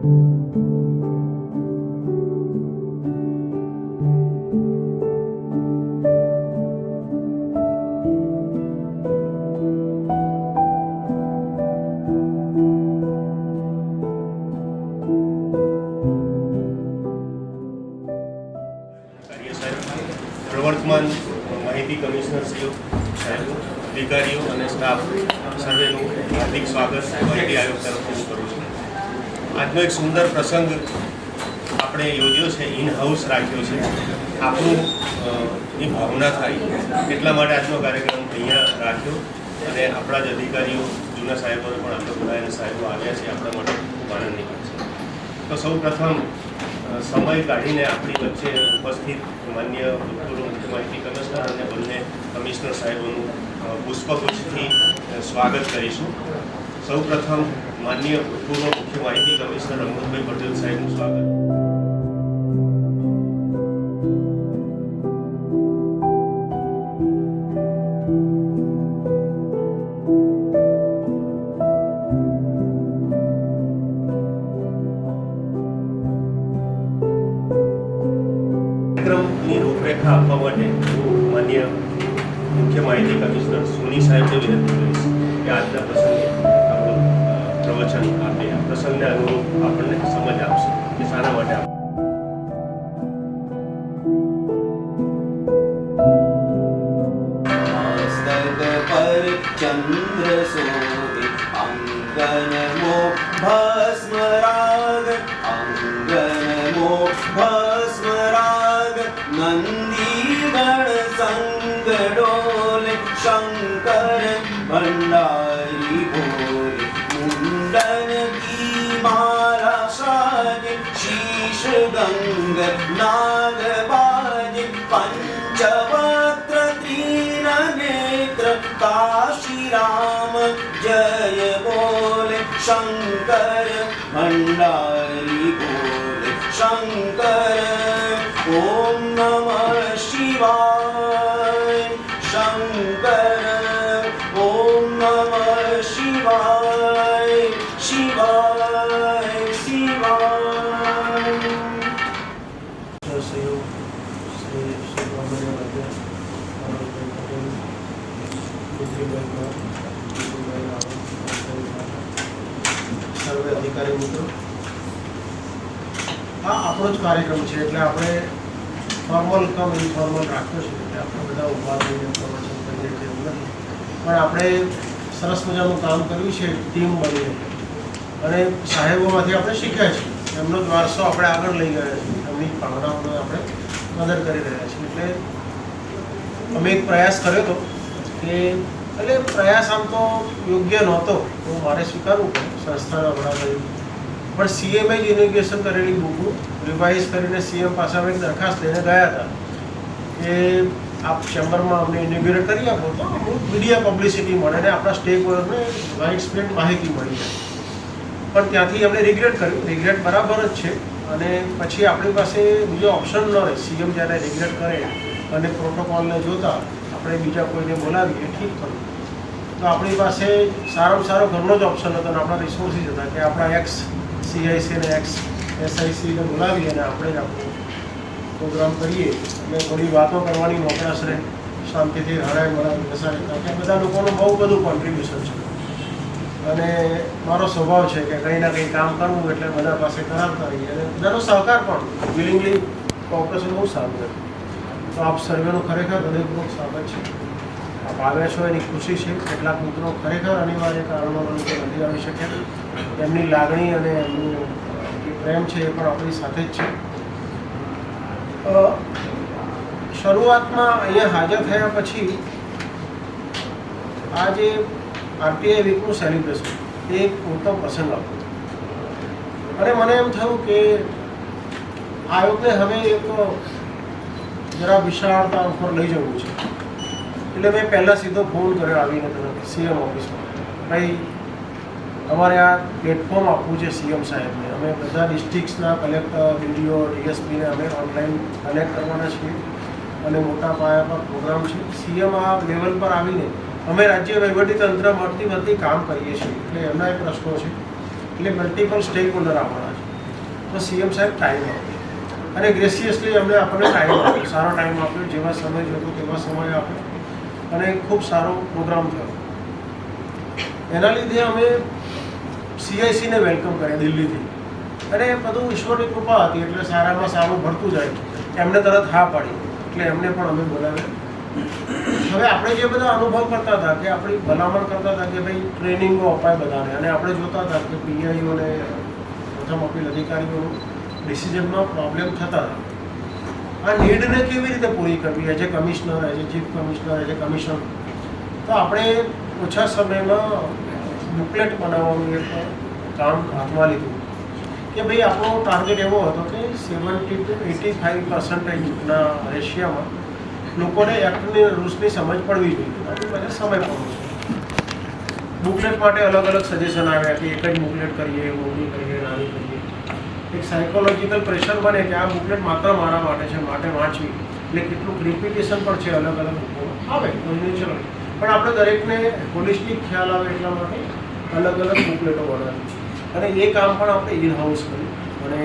પ્રવર્તમાન માહિતી કમિશનર શ્રીઓ સાહેબ, અધિકારીઓ અને સ્ટાફ સર્વેનું હાર્દિક સ્વાગત માહિતી આયોગ તરફથી હું કરું છું. આજનો એક સુંદર પ્રસંગ આપણે યોજ્યો છે, ઇન હાઉસ રાખ્યો છે. આપણું ની ભાવના થાય એટલા માટે આજનો કાર્યક્રમ અહીંયા રાખ્યો અને આપણા જ અધિકારીઓ જૂના સાહેબોને પણ આપણે બોલાવીને સાહેબો આવ્યા છે, આપણા માટે ખૂબ આનંદની વાત છે. તો સૌ પ્રથમ સમય કાઢીને આપણી વચ્ચે ઉપસ્થિત માન્ય ભૂતપૂર્વ મુખ્ય માહિતી કમિશનર અને બંને કમિશનર સાહેબોનું પુષ્પગુચ્છથી સ્વાગત કરીશું. સૌ પ્રથમ માન્ય ભૂતપૂર્વ મુખ્ય માહિતી કમિશનર રમણભાઈ પટેલ સાહેબનું સ્વાગત. કાર્યક્રમની રૂપરેખા આપવા માટે હું માન્ય મુખ્ય માહિતી કમિશનર સોની સાહેબને વિનંતી કરીશ કે આજના પ્રસંગે આપણું પ્રવચન આપે. આ પ્રસંગને અનુરૂપ આપણને સમજ આપશે કે શાના માટે આપ પર ચંદ્ર સોતિ અંગન મો ભસ્મ રાગ અંગન મો ભસ્મ રાગ નંદી ગણ સંગ ડોલે શંકર ભંડારી બોલે મુંડન કી માલા સાજે શીશ ગંગ નાગ બાજે પંચવક્ત્ર ત્રીન नेत्र काशी राम जय बोले शंकर भंडारी बोले शंकर ओम नमः शिवाय शंकर ओम नमः शिवाय शिवाय शिवाय. સર્વે અધિકારી મિત્રો, આ આપણો જ કાર્યક્રમ છે એટલે આપણે ફોર્મલ કમ ઇનફોર્મલ રાખ્યો છે એટલે આપણે બધા ઉભા રહીને પ્રવચન કરીએ છીએ એવું નથી, પણ આપણે સરસ મજાનું કામ કર્યું છે ટીમ બનીને અને સાહેબોમાંથી આપણે શીખ્યા છીએ, એમનો જ વારસો આપણે આગળ લઈ ગયા છીએ, એમની ભાવનાઓનો આપણે કદર કરી રહ્યા છીએ. એટલે અમે એક પ્રયાસ કર્યો હતો કે એટલે પ્રયાસ આમ તો યોગ્ય નહોતો તો મારે સ્વીકારવું પડે સંસ્થાના વડા તરીકે, પણ સીએમએ જ ઇનોગ્રેશન કરેલી બુકનું રિવાઇઝ કરીને સીએમ પાસે અમે એક દરખાસ્ત લઈને ગયા હતા કે આપ ચેમ્બરમાં અમને ઇનોગ્રેટ કરી આપો તો અમુક મીડિયા પબ્લિસિટી મળે અને આપણા સ્ટેક હોલ્ડરને વાઇડ સ્પ્રેડ માહિતી મળી જાય. પણ ત્યાંથી અમને રિગ્રેટ કર્યું, રિગ્રેટ બરાબર જ છે અને પછી આપણી પાસે બીજો ઓપ્શન ન રહે. સીએમ જ્યારે રિગ્રેટ કરે અને પ્રોટોકોલને જોતા આપણે બીજા કોઈને બોલાવીએ ઠીક ખરું, તો આપણી પાસે સારામાં સારો ઘરનો જ ઓપ્શન હતો અને આપણા રિસોર્સિસ હતા કે આપણા એક્સ સીઆઈસી અને એક્સ એસઆઈસીને બોલાવીએ અને આપણે જ આપણો પ્રોગ્રામ કરીએ અને થોડી વાતો કરવાની મોકળાશ રહે, શાંતિથી હરાય મળાવી બેસાડી. કે બધા લોકોનું બહુ બધું કોન્ટ્રીબ્યુશન છે અને મારો સ્વભાવ છે કે કંઈ ના કંઈ કામ કરવું એટલે બધા પાસે કરાવતા રહીએ અને બધાનો સહકાર પણ વિલિંગલી કોઓપરેશન બહુ સારું છે. તો આપ સર્વેનું ખરેખર હૃદયપૂર્વક સ્વાગત છે. આપ આવ્યા છો એની ખુશી છે. કેટલાક મિત્રો ખરેખર અનિવાર્ય કારણોના લીધે નથી આવી શક્યા, એમની લાગણી અને એમનું જે પ્રેમ છે એ પણ આપણી સાથે જ છે. શરૂઆતમાં અહીંયા હાજર થયા પછી આ જે આરટીઆઈ વીકનું સેલિબ્રેશન એ એક ઉત્તમ પ્રસંગ આપ્યો અને મને એમ થયું કે આયોગને હવે એક જરા વિશાળતા ઉપર લઈ જવું છે. એટલે મેં પહેલાં સીધો ફોન કર્યો આવીને તરત સીએમ ઓફિસમાં, ભાઈ અમારે આ પ્લેટફોર્મ આપવું છે સીએમ સાહેબને. અમે બધા ડિસ્ટ્રિક્ટ્સના કલેક્ટર, ડીડીઓ, ડીએસપીને અમે ઓનલાઈન કનેક્ટ કરવાના છીએ અને મોટા પાયા પર પ્રોગ્રામ છે. સીએમ આ લેવલ પર આવીને અમે રાજ્ય વહીવટીતંત્ર મળતી કામ કરીએ છીએ એટલે એમના એ પ્રશ્નો છે એટલે મલ્ટિપલ સ્ટેક હોલ્ડર આવવાના છે. તો સીએમ સાહેબ ટાઈમ આપ્યો અને ગ્રેસિયસલી અમને આપણને ટાઈમ આપ્યો, સારો ટાઈમ આપ્યો, જેવા સમય જોતો તેવા સમય આપ્યો અને ખૂબ સારો પ્રોગ્રામ થયો. એના લીધે અમે CICને વેલકમ કર્યા દિલ્હીથી અને બધું ઈશ્વરની કૃપા હતી એટલે સારામાં સારું ભરતું જાય. એમને તરત હા પાડી એટલે એમને પણ અમે બોલાવ્યા. હવે આપણે જે બધા અનુભવ કરતા હતા કે આપણી ભલામણ કરતા હતા કે ભાઈ ટ્રેનિંગો અપાય બધાને અને આપણે જોતા હતા કે PIOને પ્રથમ અપીલ અધિકારીઓનું ડિસિઝનમાં પ્રોબ્લેમ થતા હતા. આ નીડને કેવી રીતે પૂરી કરવી as a commissioner, as a chief commissioner, as a commissioner, તો આપણે ઓછા સમયમાં બુકલેટ બનાવવાનું એક કામ હાથમાં લીધું કે ભાઈ આપણો ટાર્ગેટ એવો હતો કે 70 to 85%ના રેશિયામાં લોકોને એક્ટની રૂલ્સની સમજ પડવી જોઈએ. આપણી પાસે સમય પડવો છે. બુકલેટ માટે અલગ અલગ સજેશન આવ્યા કે એક જ બુકલેટ કરીએ, મોટી કરીએ, નાની કરીએ. એક સાયકોલોજીકલ પ્રેશર બને કે આ બુકલેટ માત્ર મારા માટે છે, માટે વાંચવી, એટલે કેટલું રિપીટેશન પણ છે અલગ અલગ લોકો આવે તો એની ચલો, પણ આપણે દરેકને હોલિસ્ટિક ખ્યાલ આવે એટલા માટે અલગ અલગ બુકલેટો બનાવી અને એ કામ પણ આપણે ઇન હાઉસ કર્યું અને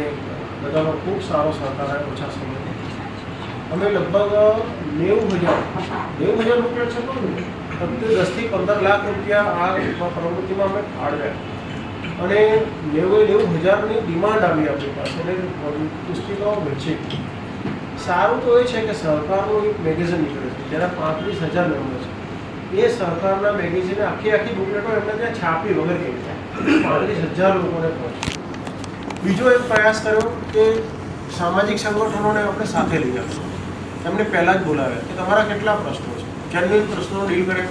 બધાનો ખૂબ સારો સહકાર આવ્યો ઓછા સમયમાં. અમે લગભગ 90,000 બુકલેટ છે પણ 10 થી 15 લાખ રૂપિયા આ પ્રવૃત્તિમાં અમે ફાળવ્યા અને 90,000ની ડિમાન્ડ આવી આપણી પાસે અને પુસ્તિકાઓ વેચી. સારું તો એ છે કે સરકારનું એક મેગેઝિન નીકળે છે જેના 35,000 મેમ્બર છે. એ સરકારના મેગેઝિને આખી બુકલેટો એમને ત્યાં છાપી વગર કેવી 35,000 લોકોને પહોંચે. બીજો એક પ્રયાસ કર્યો કે સામાજિક સંગઠનોને આપણે સાથે લઈ આવશું. એમને પહેલાં જ બોલાવ્યા કે તમારા કેટલા પ્રશ્નો છે, જેન્યુઇન પ્રશ્નો ડીલ કરે.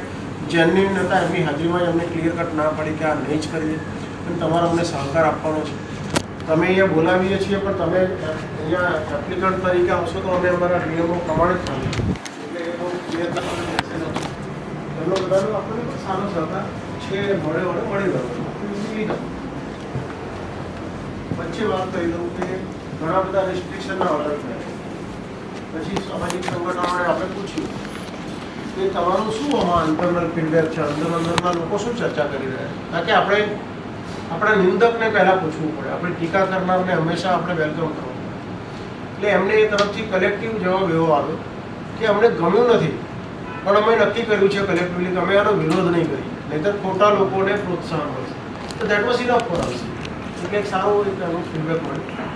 જેન્યુઇન હતા એમની હાજરીમાં એમને ક્લિયર કટ ના પડી કે આ નહીં જ કરીએ પણ તમારો અમને સહકાર આપવાનો છે. તમે અહીંયા બોલાવીએ છીએ પણ તમે અહીંયા એપ્લિકન્ટ તરીકે આવશો તો અમે અમારા નિયમો પ્રમાણે જ ચાલીએ એટલે એ બહુ ક્લિયર એમનો બધાનો આપણને પણ સારો સહકાર છે. મળી ગયો લીધો. વચ્ચે વાત કરી દઉં કે ઘણા બધા રિસ્ટ્રિક્શનના ઓર્ડર થયા. પછી સામાજિક સંગઠનોને આપણે પૂછ્યું કે તમારું શું આમાં ઇન્ટરનલ ફીડબેક છે, અંદરના લોકો શું ચર્ચા કરી રહ્યા છે. કારણ કે આપણે આપણા નિંદકને પહેલાં પૂછવું પડે, આપણે ટીકા કરનારને હંમેશા આપણે વેલકમ કરવું પડે. એટલે એમને એ તરફથી કલેક્ટિવ જવાબ એવો આવ્યો કે અમને ગમ્યું નથી પણ અમે નક્કી કર્યું છે કલેક્ટિવલી કે અમે આનો વિરોધ નહીં કરીએ, નહીંતર ખોટા લોકોને પ્રોત્સાહન મળશે. તો that was enough for us. એટલે એક સારો એક ફીડબેક મળ્યો.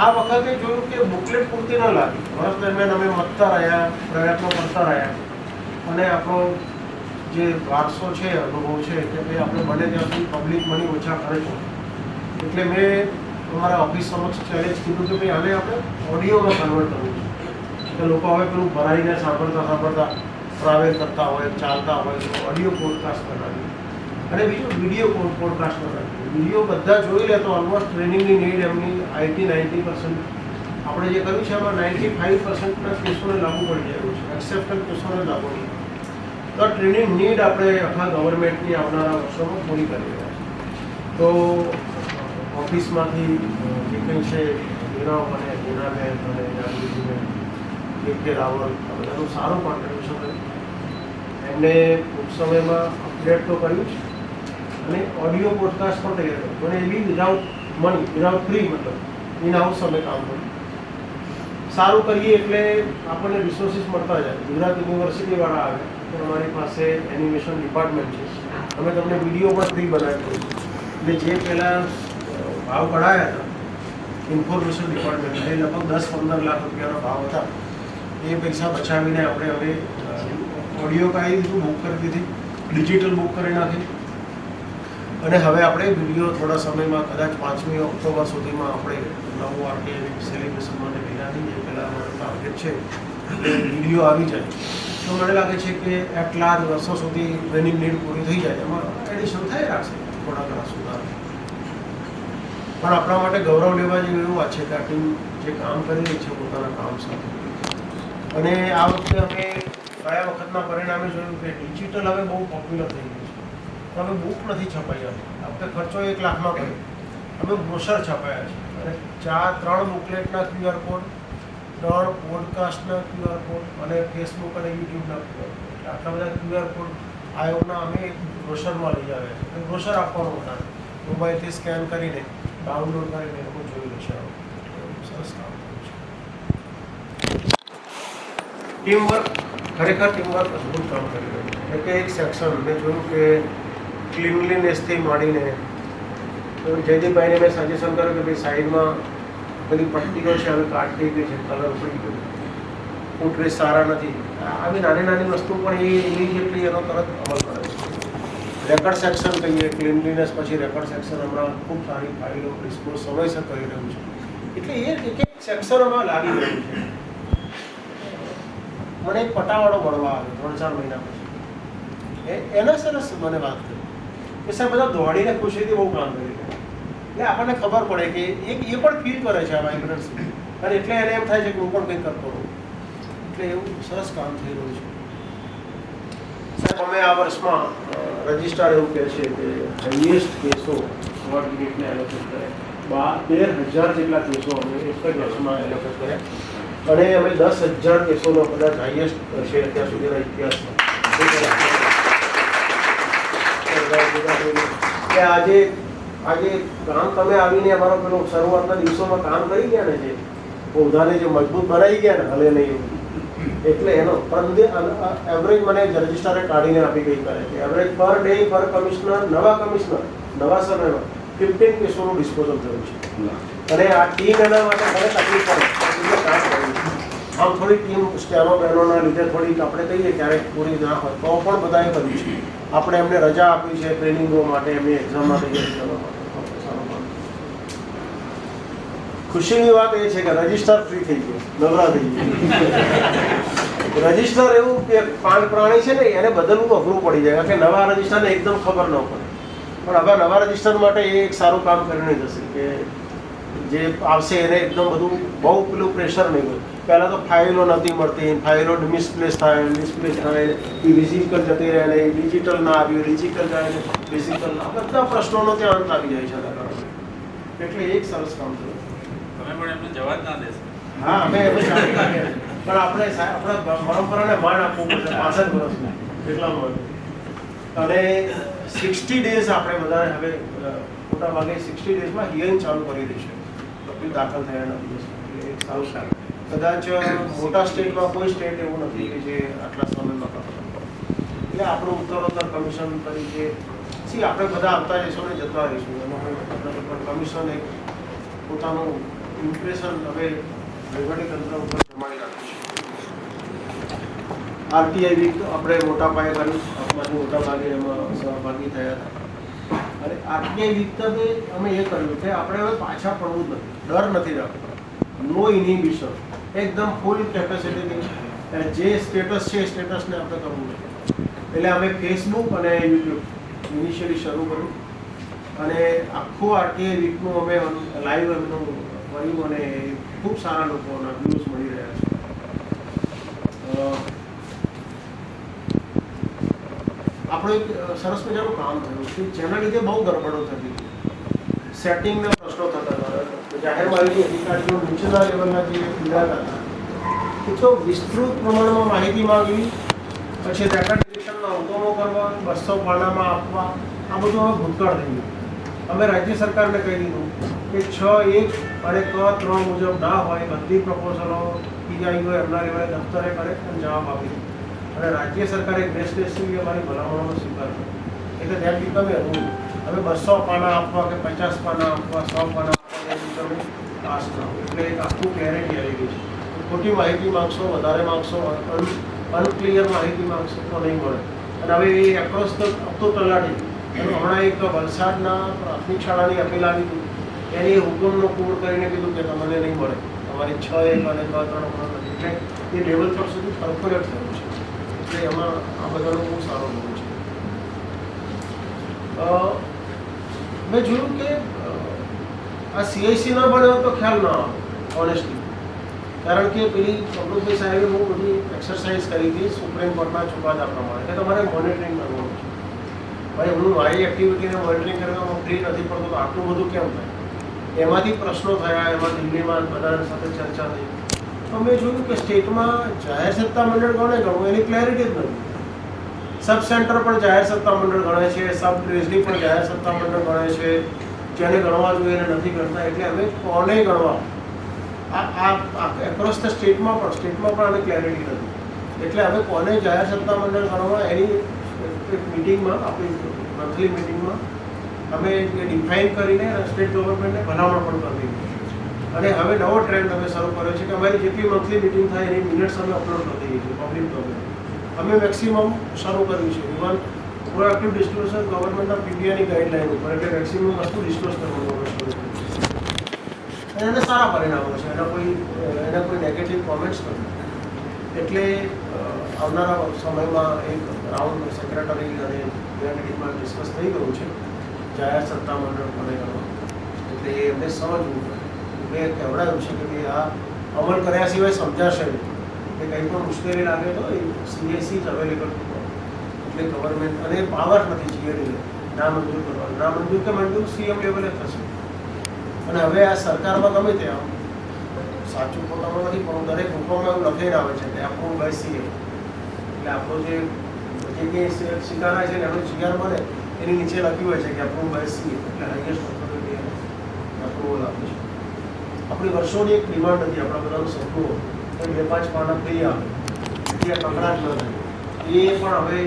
આ વખતે જોયું કે બુકલેટ પૂરતી ન લાગી. વર્ષ દરમિયાન અમે મથતા રહ્યા, પ્રયત્નો કરતા રહ્યા અને આપણો જે વારસો છે, અનુભવ છે કે ભાઈ આપણે બને ત્યાં સુધી પબ્લિક મની ઓછા ખર્ચો. એટલે મેં અમારા ઓફિસ સમક્ષ ચેલેન્જ કીધું કે ભાઈ આને આપણે ઓડિયોમાં કન્વર્ટ કરવું છે કે લોકો હવે પેલું ભરાઈને સાંભળતા ટ્રાવેલ કરતા હોય, ચાલતા હોય તો ઓડિયો પોડકાસ્ટ બનાવીએ અને બીજું વિડીયો પોડકાસ્ટ બનાવીએ. વિડીયો બધા જોઈ લે તો ઓલમોસ્ટ ટ્રેનિંગની નીડ એમની 80-90% આપણે જે કર્યું છે એમાં 95%ના કેસોને લાગુ પડી જાય છે, એક્સેપ્ટલ કેસોને લાગુ નહીં. તો ટ્રેનિંગ નીડ આપણે આખા ગવર્મેન્ટની આવનારા વર્ષોમાં પૂરી કરી રહ્યા છે. તો ઓફિસમાંથી જે કંઈ છે હીરાઓ અને હીરાબેન અને જાગૃતિબેન, કે રાવલ, આ બધાનું સારું કોન્ટ્રીબ્યુશન કર્યું. એમને ટૂંક સમયમાં અપડેટ તો કર્યું છે અને ઓડિયો પોડકાસ્ટ પણ તૈયાર કર્યું અને એ બી વિધાઉટ મની, વિધાઉટ ફ્રી, મતલબ ઇન હાઉસ અમે કામ કર્યું. સારું કરીએ એટલે આપણને રિસોર્સિસ મળતા જાય. ગુજરાત યુનિવર્સિટીવાળા આવે તો અમારી પાસે એનિમેશન ડિપાર્ટમેન્ટ છે, અમે તમને વિડીયો પણ ફ્રી બનાવી દઈશું. એટલે જે પહેલાં ભાવ કઢાયા હતા ઇન્ફોર્મેશન ડિપાર્ટમેન્ટ, એ લગભગ 10-15 લાખ રૂપિયાનો ભાવ હતા. એ પૈસા બચાવીને આપણે હવે ઓડિયો કાઢી દીધું, બુક કરી દીધી, ડિજિટલ બુક કરી નાખી અને હવે આપણે વિડીયો થોડા સમયમાં કદાચ 5મી ઓક્ટોબર સુધીમાં આપણે નવું RTI સેલિબ્રેશન માટે ભેગા થઈ જાય. પહેલાં અમારો ટાર્ગેટ છે એટલે વિડીયો આવી જાય તો મને લાગે છે કે આટલા જ વર્ષો સુધી ટ્રેનિંગ નીડ પૂરી થઈ જાય એમાં એડિશન થઈ રાખશે થોડા ઘણા સુધાર. પણ આપણા માટે ગૌરવ લેવા જેવું એવું વાત છે કે આ ટીમ જે કામ કરી રહી છે પોતાના કામ સાથે. અને આ વખતે અમે ગયા વખતના પરિણામે જોયું કે ડિજિટલ હવે બહુ પોપ્યુલર થઈ ગયું છે. તો હવે બુક નથી છપાઈ. આ વખતે ખર્ચો 1 લાખમાં કર્યો. અમે બ્રોશર છપાયા છે અને 3 બુકલેટના QR કોડ, 3 પોડકાસ્ટના QR કોડ અને ફેસબુક અને યુટ્યુબના QR કોડ. આટલા બધા QR કોડ આયોગના અમે એક બ્રોશરમાં લઈ આવ્યા છે. બ્રોશર આપવાનું હતા મોબાઈલથી સ્કેન કરીને ડાઉનલોડ કરીને એ લોકો જોઈ લેશે. સરસ કામ કર્યું છે. ટીમવર્ક, ખરેખર ટીમવર્ક અદ્ભુત કામ કરી રહ્યું છે. કે એક સેક્શન મેં જોયું કે ક્લીનલીનેસથી માંડીને જયદીપભાઈને મેં સજેશન કર્યું કે ભાઈ સાઈડમાં બધી પટ્ટીઓ છે હવે કાટ થઈ ગઈ છે, કલર ઉડી ગયો, ફૂટરેસ સારા નથી, આવી નાની નાની વસ્તુ પણ એ ઇમિડિયેટલી એનો તરત અમલ કરે છે. રેકર્ડ સેક્શન કહીએ, ક્લીનલીનેસ પછી રેકર્ડ સેક્શન હમણાં ખૂબ સારી ફાઇલો ડિસ્પોઝ સમયસર કરી રહ્યું છે. એટલે એ એક એક સેક્શનમાં લાગી રહ્યું છે. મને એક પટાવાળો મળવા આવ્યો 3-4 મહિના પછી. એના સરસ મને વાત કરી કે સાહેબ બધા દોડીને ખુશીથી બહુ કામ કરી રહ્યા. એટલે આપણને ખબર પડે કે એ પણ ફીલ કરે છે આ વાઇબ્રન્સ, અને એટલે એને એમ થાય છે કે હું પણ કંઈક કરતો રહું. એટલે એવું સરસ કામ થઈ રહ્યું છે. સાહેબ અમે આ વર્ષમાં રજિસ્ટ્રાર એવું કહે છે કે હાઈએસ્ટ કેસો વોર્ડ યુનિટને એલોકેટ કરે. 13,000 જેટલા કેસો અમે એક જ વર્ષમાં એલોકેટ કર્યા, અને અમે 10,000 કેસોનો કદાચ હાઈએસ્ટ છે અત્યાર સુધીના ઇતિહાસમાં. કે આજે કામ તમે આવીને અમારો પેલો શરૂઆતના દિવસોમાં કામ કરી ગયા ને, જે પૌધાને જે મજબૂત બનાવી ગયા ને, હલે નહીં એવું, એટલે એનો એવરેજ મને રજિસ્ટ્રારે કાઢીને આપી ગઈ કરે કે એવરેજ પર ડે પર કમિશનર નવા સમયમાં 15 કેસોનું ડિસ્પોઝલ થયું છે. અને આ ટીમ એના માટે મને તકલીફ પડે કામ કર્યું. આમ થોડી ટીમ સ્ટેનો બહેનોના લીધે થોડીક આપણે કહીએ ક્યારેક પૂરી ના હોય તો પણ બધાએ કર્યું છે. આપણે એમને રજા આપી છે ટ્રેનિંગો માટે, એમની એક્ઝામમાં તૈયારી કરવા માટે. ખુશીની વાત એ છે કે રજિસ્ટર ફ્રી થઈ ગયો, નવરા થઈ ગયો. રજિસ્ટર એવું કે પ્રાણી છે ને, એને બદલવું અઘરું પડી જાય કે નવા રજિસ્ટરને એકદમ ખબર ન પડે. પણ હવે નવા રજિસ્ટર માટે એ એક સારું કામ કરીને જશે કે જે આવશે એને એકદમ બધું બહુ પેલું પ્રેશર નહીં હોય. પહેલાં તો ફાઇલો નથી મળતી, ફાઇલો મિસપ્લેસ થાય, એ ફિઝિકલ જતી રહે ને, ડિજિટલ ના આવ્યું, ડિજિટલ જાય ને ફિઝિકલ ના, બધા પ્રશ્નોનો ત્યાં અંત આવી જાય છે. એટલે એક સરસ કામ થયું. તમે પણ એમને જવા જ ના દેશો. હા, અમે પણ આપણે પરંપરાને માન આપવું પડશે. 65 વર્ષનું એટલામાં. અને 60 ડેઝ આપણે બધા હવે મોટા ભાગે 60 ડેઝમાં હિયરિંગ ચાલુ કરી દઈશું. તકલીફ દાખલ થયાના દિવસ સારું સારું. કદાચ મોટા સ્ટેટમાં કોઈ સ્ટેટ એવું નથી કે જે આટલા સમયમાં કરે. એટલે આપણું ઉત્તરોત્તર કમિશન તરીકે આપણે બધા આવતા જઈશું ને જતા રહીશું. એમાં કમિશન એક પોતાનું ઇમ્પ્રેશન હવે વહીવટીતંત્ર ઉપર જમાવી રાખ્યું છે. આરટીઆઈ વીક આપણે મોટા પાયે કર્યું, આપણાથી મોટા ભાગે એમાં સહભાગી થયા હતા. અને આરટીઆઈ વીક અમે એ કર્યું કે આપણે હવે પાછા પડવું જ નથી, ડર નથી રાખવો, નો ઇનિબિશન, એકદમ ફૂલ કેપેસિટીથી જે સ્ટેટસ છે એ સ્ટેટસને આપણે કરવું છે. એટલે અમે ફેસબુક અને યુટ્યુબ ઇનિશિયલી શરૂ કર્યું, અને આખું આરટીઆઈ વીકનું અમે લાઈવ એમનું કર્યું, અને ખૂબ સારા લોકોના વ્યૂઝ મળી રહ્યા છે. આપણું એક સરસ મજાનું કામ થયું કે જેના લીધે બહુ ગરબડો થતી હતી. સેટિંગના પ્રશ્નો થતા હતા. જાહેર માહિતી અધિકારીઓ નીચેના લેવલના જે પીડાતા હતા એ તો વિસ્તૃત પ્રમાણમાં માહિતી માંગવી, પછી રેકર્ડ ડિરેક્શનના હુકમો કરવા, 200 પાનામાં આપવા, આ બધું હવે ભૂતકાળ થઈ ગયું. અમે રાજ્ય સરકારને કહી દીધું કે 6(1) અને Q3 મુજબ ના હોય બધી પ્રપોઝલો પીઆઈઓ એમના લેવલે દફતરે કરે અને જવાબ આપી દીધો. અને રાજ્ય સરકારે ગ્રેસલેસલી અમારી ભલામણોનો સ્વીકાર કર્યો. એટલે ત્યાં બી તમે હવે 200 પાના આપવા કે 50 પાના આપવા, 100 પાના આપવા, તમે પાસ ના હોય. એટલે એક આખું ક્લેરિટી આવી ગઈ છે. ખોટી માહિતી માગશો, વધારે માગશો, અનક્લિયર માહિતી માગશો તો નહીં મળે. અને હવે એ એક્રોસ તો તલાટી હમણાં એક વલસાડના પ્રાથમિક શાળાની અપીલ આવી હતી, એની હુકમનો પૂર્ણ કરીને કીધું કે તમને નહીં મળે, તમારી 6(1) અને Q3 નથી. એટલે એ લેવલ પર સુધી કોર્પોરેટ થયું છે. એટલે એમાં આ બધાનો બહુ સારો ગુણ છે. મેં જોયું કે આ CIC ના બન્યો તો ખ્યાલ ના આવે ઓનેસ્ટલી, કારણ કે પેલી અમૃતભાઈ સાહેબે બહુ બધી એક્સરસાઇઝ કરી હતી સુપ્રીમ કોર્ટના ચુકાદા પ્રમાણે કે તમારે મોનિટરિંગ કરવાનું છે. ભાઈ હું મારી એક્ટિવિટીને મોનિટરિંગ કરવામાં ફ્રી નથી પડતો તો આટલું બધું કેમ થાય? એમાંથી પ્રશ્નો થયા, એમાં દિલ્હીમાં બધા સાથે ચર્ચા થઈ. તો મેં જોયું કે સ્ટેટમાં જાહેર સત્તા મંડળ કોને ગણવું એની ક્લેરિટી જ નથી. સબ સેન્ટર પણ જાહેર સત્તા મંડળ ગણે છે, સબ ટ્રેઝરી પણ જાહેર સત્તા મંડળ ગણે છે, જેને ગણવા જોઈએ એને નથી ગણતા. એટલે અમે કોને ગણવા આ એક્રોસ ધ સ્ટેટમાં પણ અમે ક્લેરિટી નથી. એટલે અમે કોને જાહેર સત્તા મંડળ ગણવા એની એક મિટિંગમાં, આપણી મંથલી મિટિંગમાં અમે એ ડિફાઇન કરીને સ્ટેટ ગવર્મેન્ટને ભલામણ પણ કરી દીધી. અને હવે નવો ટ્રેન્ડ અમે શરૂ કર્યો છે કે અમારી જેટલી મંથલી મિટિંગ થાય એની મિનિટ્સ અમે અપલોડ કરી દઈએ છીએ પબ્લિક ડોમેન. અમે મેક્સિમમ શરૂ કર્યું છે. Even proactive disclosure government of ઇન્ડિયાની ગાઈડલાઈન ઉપર, એટલે મેક્સિમમ વસ્તુ ડિસ્ક્લોઝ કરવાનું અમે શરૂ કર્યું. અને એને સારા પરિણામો છે, એના કોઈ નેગેટિવ કોમેન્ટ્સ નથી. એટલે આવનારા સમયમાં એક રાઉન્ડ સેક્રેટરી અને મિટિંગમાં ડિસ્કસ થઈ ગયું છે જાહેર સત્તા મંડળ કોને કરવા. એટલે એ એમને સમજવું પડે. મેં કહેવડાવ્યું છે કે ભાઈ આ અમલ કર્યા સિવાય સમજાશે નહીં. કે કંઈ પણ મુશ્કેલી લાગે તો એ CAC જ અવેલેબલ. એટલે ગવર્મેન્ટ અને પાવર નથી GAD ના મંજૂર કરવાનું. ના મંજૂર કે મંજૂર CM લેવલે થશે. અને હવે આ સરકારમાં ગમે તે આમ સાચું પોતાનું નથી પણ દરેક હુકમમાં એવું લખીને આવે છે કે આપણું બાય CM. એટલે આપણો જે કંઈ શિકારા છે ને એનો શિકાર બને એની નીચે લખ્યું હોય છે કે આપણું બાય CM, એટલે હાઈએસ્ટ ઓથોરિટી અપ્રુવલ આપે છે. આપણી વર્ષોની એક ડિમાન્ડ હતી, આપણા બધાનું સપનું કે 2-5 પાના ફ્રી આવે, ત્યાં કકડાટ ન થાય. એ પણ હવે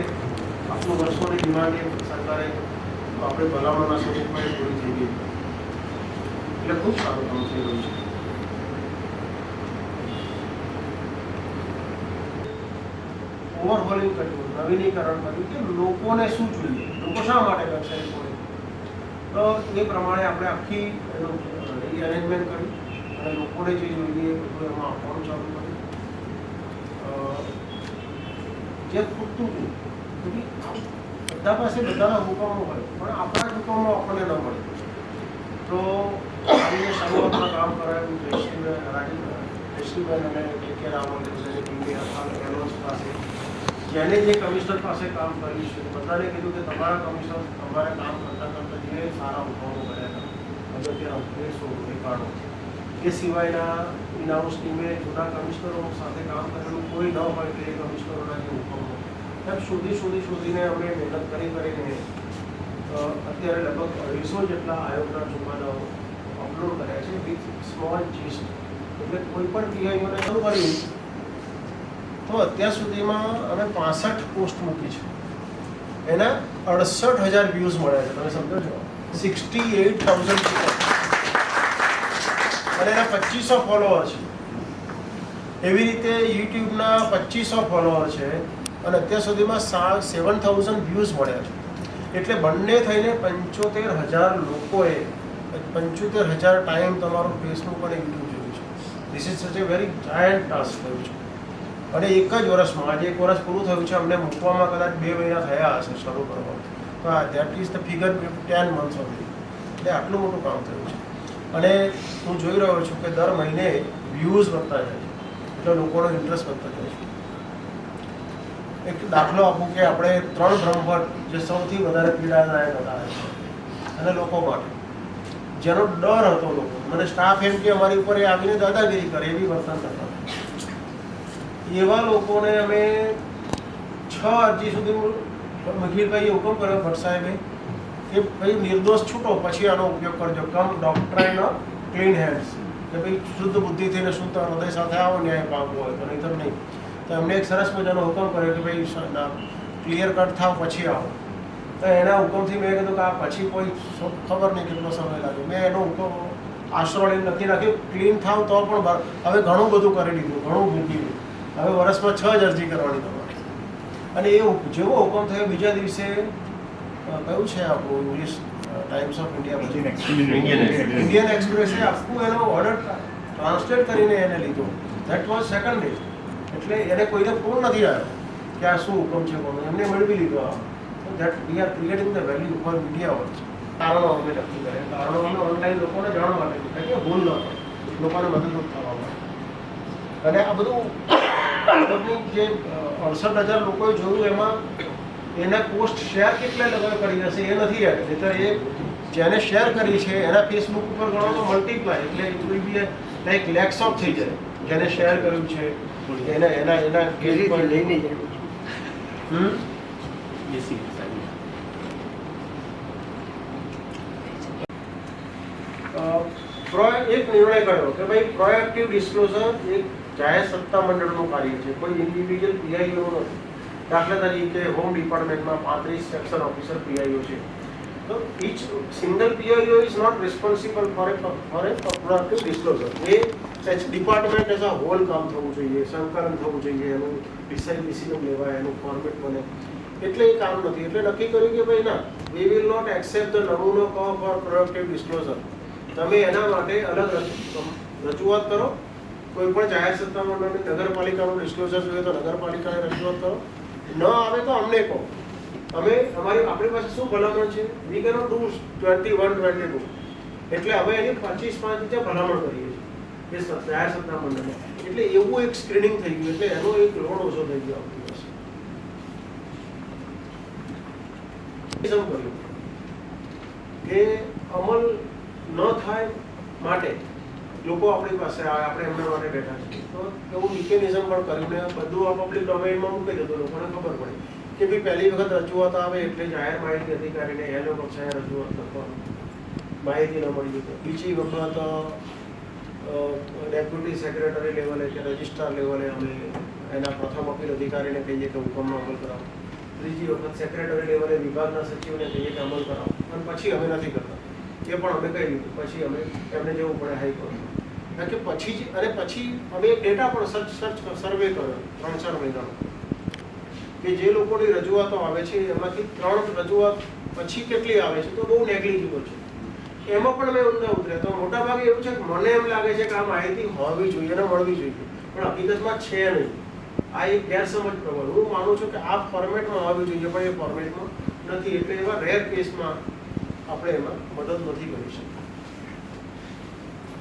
આપણું વર્ષોની ડિમાન્ડ એ સરકારે આપણે ભલામણના સ્વરૂપમાં એ પૂરી થઈ ગઈ. એટલે ખૂબ સારું કામ થઈ રહ્યું છે. ઓવરહોલિંગ કર્યું, નવીનીકરણ કર્યું કે લોકોને શું જોઈએ, લોકો શા માટે વેબસાઇટ ખોલે, તો એ પ્રમાણે આપણે આખી એનું અરેન્જમેન્ટ કર્યું અને લોકોને જે જોઈએ એ બધું એમાં આપવાનું ચાલુ કર્યું. જે ખૂટતું હતું બધા પાસે બધાના હુકમો હોય પણ આપણા હુકમો આપણને ન મળે. તો આવીને શરૂઆતમાં કામ કરાયું જયશ્રીબેન અને KK રાવલ પાસે, જેને જે કમિશનર પાસે કામ કર્યું છે બધાને કીધું કે તમારા કમિશનર તમારે કામ કરતાં કરતાં જે સારા હુકમો કર્યા હતા અગત્યના ઉદ્દેશો દેખાડો. એ સિવાયના ઇનહાઉસ ટીમે જૂના કમિશનરો સાથે કામ કરેલું કોઈ ન હોય કે એ કમિશનરોના જે હુકમો એમ શોધીને અમે મહેનત કરીને અત્યારે લગભગ 250 જેટલા આયોગના ચુકાદાઓ અપલોડ કર્યા છે વિથ સ્મોલ જીસ્ટ. એટલે કોઈ પણ PIOને શરૂ કર્યું તો અત્યાર સુધીમાં અમે 65 પોસ્ટ મૂકી છે, એના 68,000 વ્યૂઝ મળ્યા છે. તમે સમજો છો, 68,000 અને એના 2500 ફોલોઅર છે. એવી રીતે યુટ્યુબના 2500 ફોલોઅર છે અને અત્યાર સુધીમાં 7,000 વ્યૂઝ મળ્યા છે. એટલે બંને થઈને 75,000 લોકોએ 75,000 ટાઈમ તમારું ફેસબુક અને યુટ્યુબ જોયું છે. ધીસ ઇઝ સચ એ વેરી જાયન્ટ ટાસ્ક થયું છે. અને એક જ વર્ષમાં, આજે 1 વર્ષ પૂરું થયું છે, અમને મૂકવામાં કદાચ 2 મહિના થયા હશે શરૂ કરવામાં. તો that is the figure 10 months only. એટલે આટલું મોટું કામ થયું છે. અને હું જોઈ રહ્યો છું કે દર મહિને વ્યૂઝ વધતા જાય છે, એટલે લોકોનો ઇન્ટરેસ્ટ વધતો જાય છે. એક દાખલો આપું કે આપણે 3 બ્રહ્મભટ્ટ જે સૌથી વધારે પીડાદાયક હતા અને લોકો માટે, જેનો ડર હતો લોકો, મને સ્ટાફ એમ કે અમારી ઉપર એ આવીને દાદાગીરી કરે એવી વર્તન કરતા, એવા લોકોને અમે 6 અરજી સુધી મખીરભાઈએ હુકમ કર્યો ભટ્ટ સાહેબે કે ભાઈ નિર્દોષ છૂટો પછી આનો ઉપયોગ કરજો. કમ ડોક્ટ્રાઇન ઓફ ક્લીન હેન્ડ્સ, કે ભાઈ શુદ્ધ બુદ્ધિથી ને શુદ્ધ હૃદય સાથે આવો ન્યાય પામવો હોય તો નહીંતર નહીં. તો એમને એક સરસ મજાનો હુકમ કર્યો કે ભાઈ ક્લિયર કટ થાવ પછી આવો. તો એના હુકમથી મેં કીધું કે આ પછી કોઈ ખબર નહીં કેટલો સમય લાગે. મેં એનો હુકમ આશરો લઈને નથી રાખ્યો, ક્લીન થાવ તો પણ હવે ઘણું બધું કરી લીધું, ઘણું મૂકી દીધું. હવે વર્ષમાં 6 જ અરજી કરવાની તમારે. અને એ જેવો હુકમ થયો બીજા દિવસે કયું છે આપણું English Times of India, Indian એક્સપ્રેસે આખું એનો ઓર્ડર ટ્રાન્સલેટ કરીને એને લીધો. That was second day. એટલે એને કોઈને ફોન નથી આવ્યો કે આ શું હુકમ છે કોનો, એમને મેળવી લીધો. That we are creating the value for media also. કારણો અમે નક્કી કરે, કારણો અમે ઓનલાઈન લોકોને જાણવા માટે કે ભૂલ ન પડે, લોકોને મદદરૂપ થવા માટે. અને આ બધું જે 68,000 લોકોએ જોયું એમાં એના પોસ્ટ શેર કેટલા લોકોએ કરી હશે એ નથી યાદ. નહીંતર એ જેને શેર કરી છે એના ફેસબુક ઉપર ગણો તો મલ્ટીપ્લાય, એટલે it will be like lakhs of થઈ જાય. જેને શેર કર્યું છે એના પેજ પર લઈને એસી સાહેબ. એક નિર્ણય કર્યો કે ભાઈ પ્રોએક્ટિવ ડિસ્ક્લોઝર એક જાહેર સત્તા મંડળનું કાર્ય છે, કોઈ ઇન્ડિવિજ્યુઅલ પીઆઈઓ નથી. દાખલા તરીકે હોમ ડિપાર્ટમેન્ટમાં 35 સેક્શન ઓફિસર પીઆઈઓ છે, તો each single PIO is not responsible for a proactive disclosure. એ ડિપાર્ટમેન્ટ એઝ અ હોલ કામ થવું જોઈએ, સંકલન થવું જોઈએ, એનું ડિસિઝન લેવાય, એનું ફોર્મેટ બને, એટલે એ કામ નથી. એટલે નક્કી કર્યું કે ભાઈ ના, we will not accept the નમૂનો for proactive disclosure. તમે એના માટે અલગ રજૂઆત કરો. કોઈ પણ જાહેર સત્તા મંડળની નગરપાલિકાનું ડિસ્ક્લોઝર જોઈએ તો નગરપાલિકાને રજૂઆત કરો, ન આવે તો અમને કહો. આપણી પાસે શું ભલામણ છે? વી કેનોટ ડુ 21-22. એટલે અમે એની 25-5 નીચે ભલામણ કરીએ છીએ એ જાહેર સત્તા મંડળને. એટલે એવું એક સ્ક્રીનિંગ થઈ ગયું, એટલે એનો એક લોડ ઓછો થઈ ગયો આપણી પાસે. કર્યું કે અમલ ન થાય માટે લોકો આપણી પાસે આવે, આપણે એમના માટે બેઠા છીએ. તો એવું મિકેનિઝમ પણ કરીને બધું આ પબ્લિક ડોમેઇનમાં મૂકી દો, લોકોને ખબર પડે કે ભાઈ પહેલી વખત રજૂઆત આવે એટલે જાહેર માહિતી અધિકારીને એનો કક્ષાએ રજૂઆત કરવાની, માહિતી ન મળી જતી. બીજી વખત ડેપ્યુટી સેક્રેટરી લેવલે કે રજિસ્ટ્રાર લેવલે અમે એના પ્રથમ અપીલ અધિકારીને કહીએ કે હુકમનો અમલ કરાવો. ત્રીજી વખત સેક્રેટરી લેવલે વિભાગના સચિવને કહીએ કે અમલ કરાવો, અને પછી અમે નથી કરતા. એ પણ અમે કહી દીધું, પછી અમે એમને જવું પડે હાઈકોર્ટમાં. કારણ કે પછી અમે એક ડેટા પણ સર્વે કર્યો 3-4 મહિનાનો, કે જે લોકોની રજૂઆતો આવે છે એમાંથી 3 રજૂઆત પછી કેટલી આવે છે તો બહુ નેગ્લિજિબલ છે. એમાં પણ અમે ઊંડા ઉતર્યા તો મોટાભાગે એવું છે કે મને એમ લાગે છે કે આ માહિતી હોવી જોઈએ અને મળવી જોઈએ, પણ હકીકતમાં છે નહીં. આ એક ગેરસમજ પ્રબળ. હું માનું છું કે આ ફોર્મેટમાં હોવી જોઈએ, પણ એ ફોર્મેટમાં નથી. એટલે એવા રેર કેસમાં આપણે એમાં મદદ નથી કરી શકતા.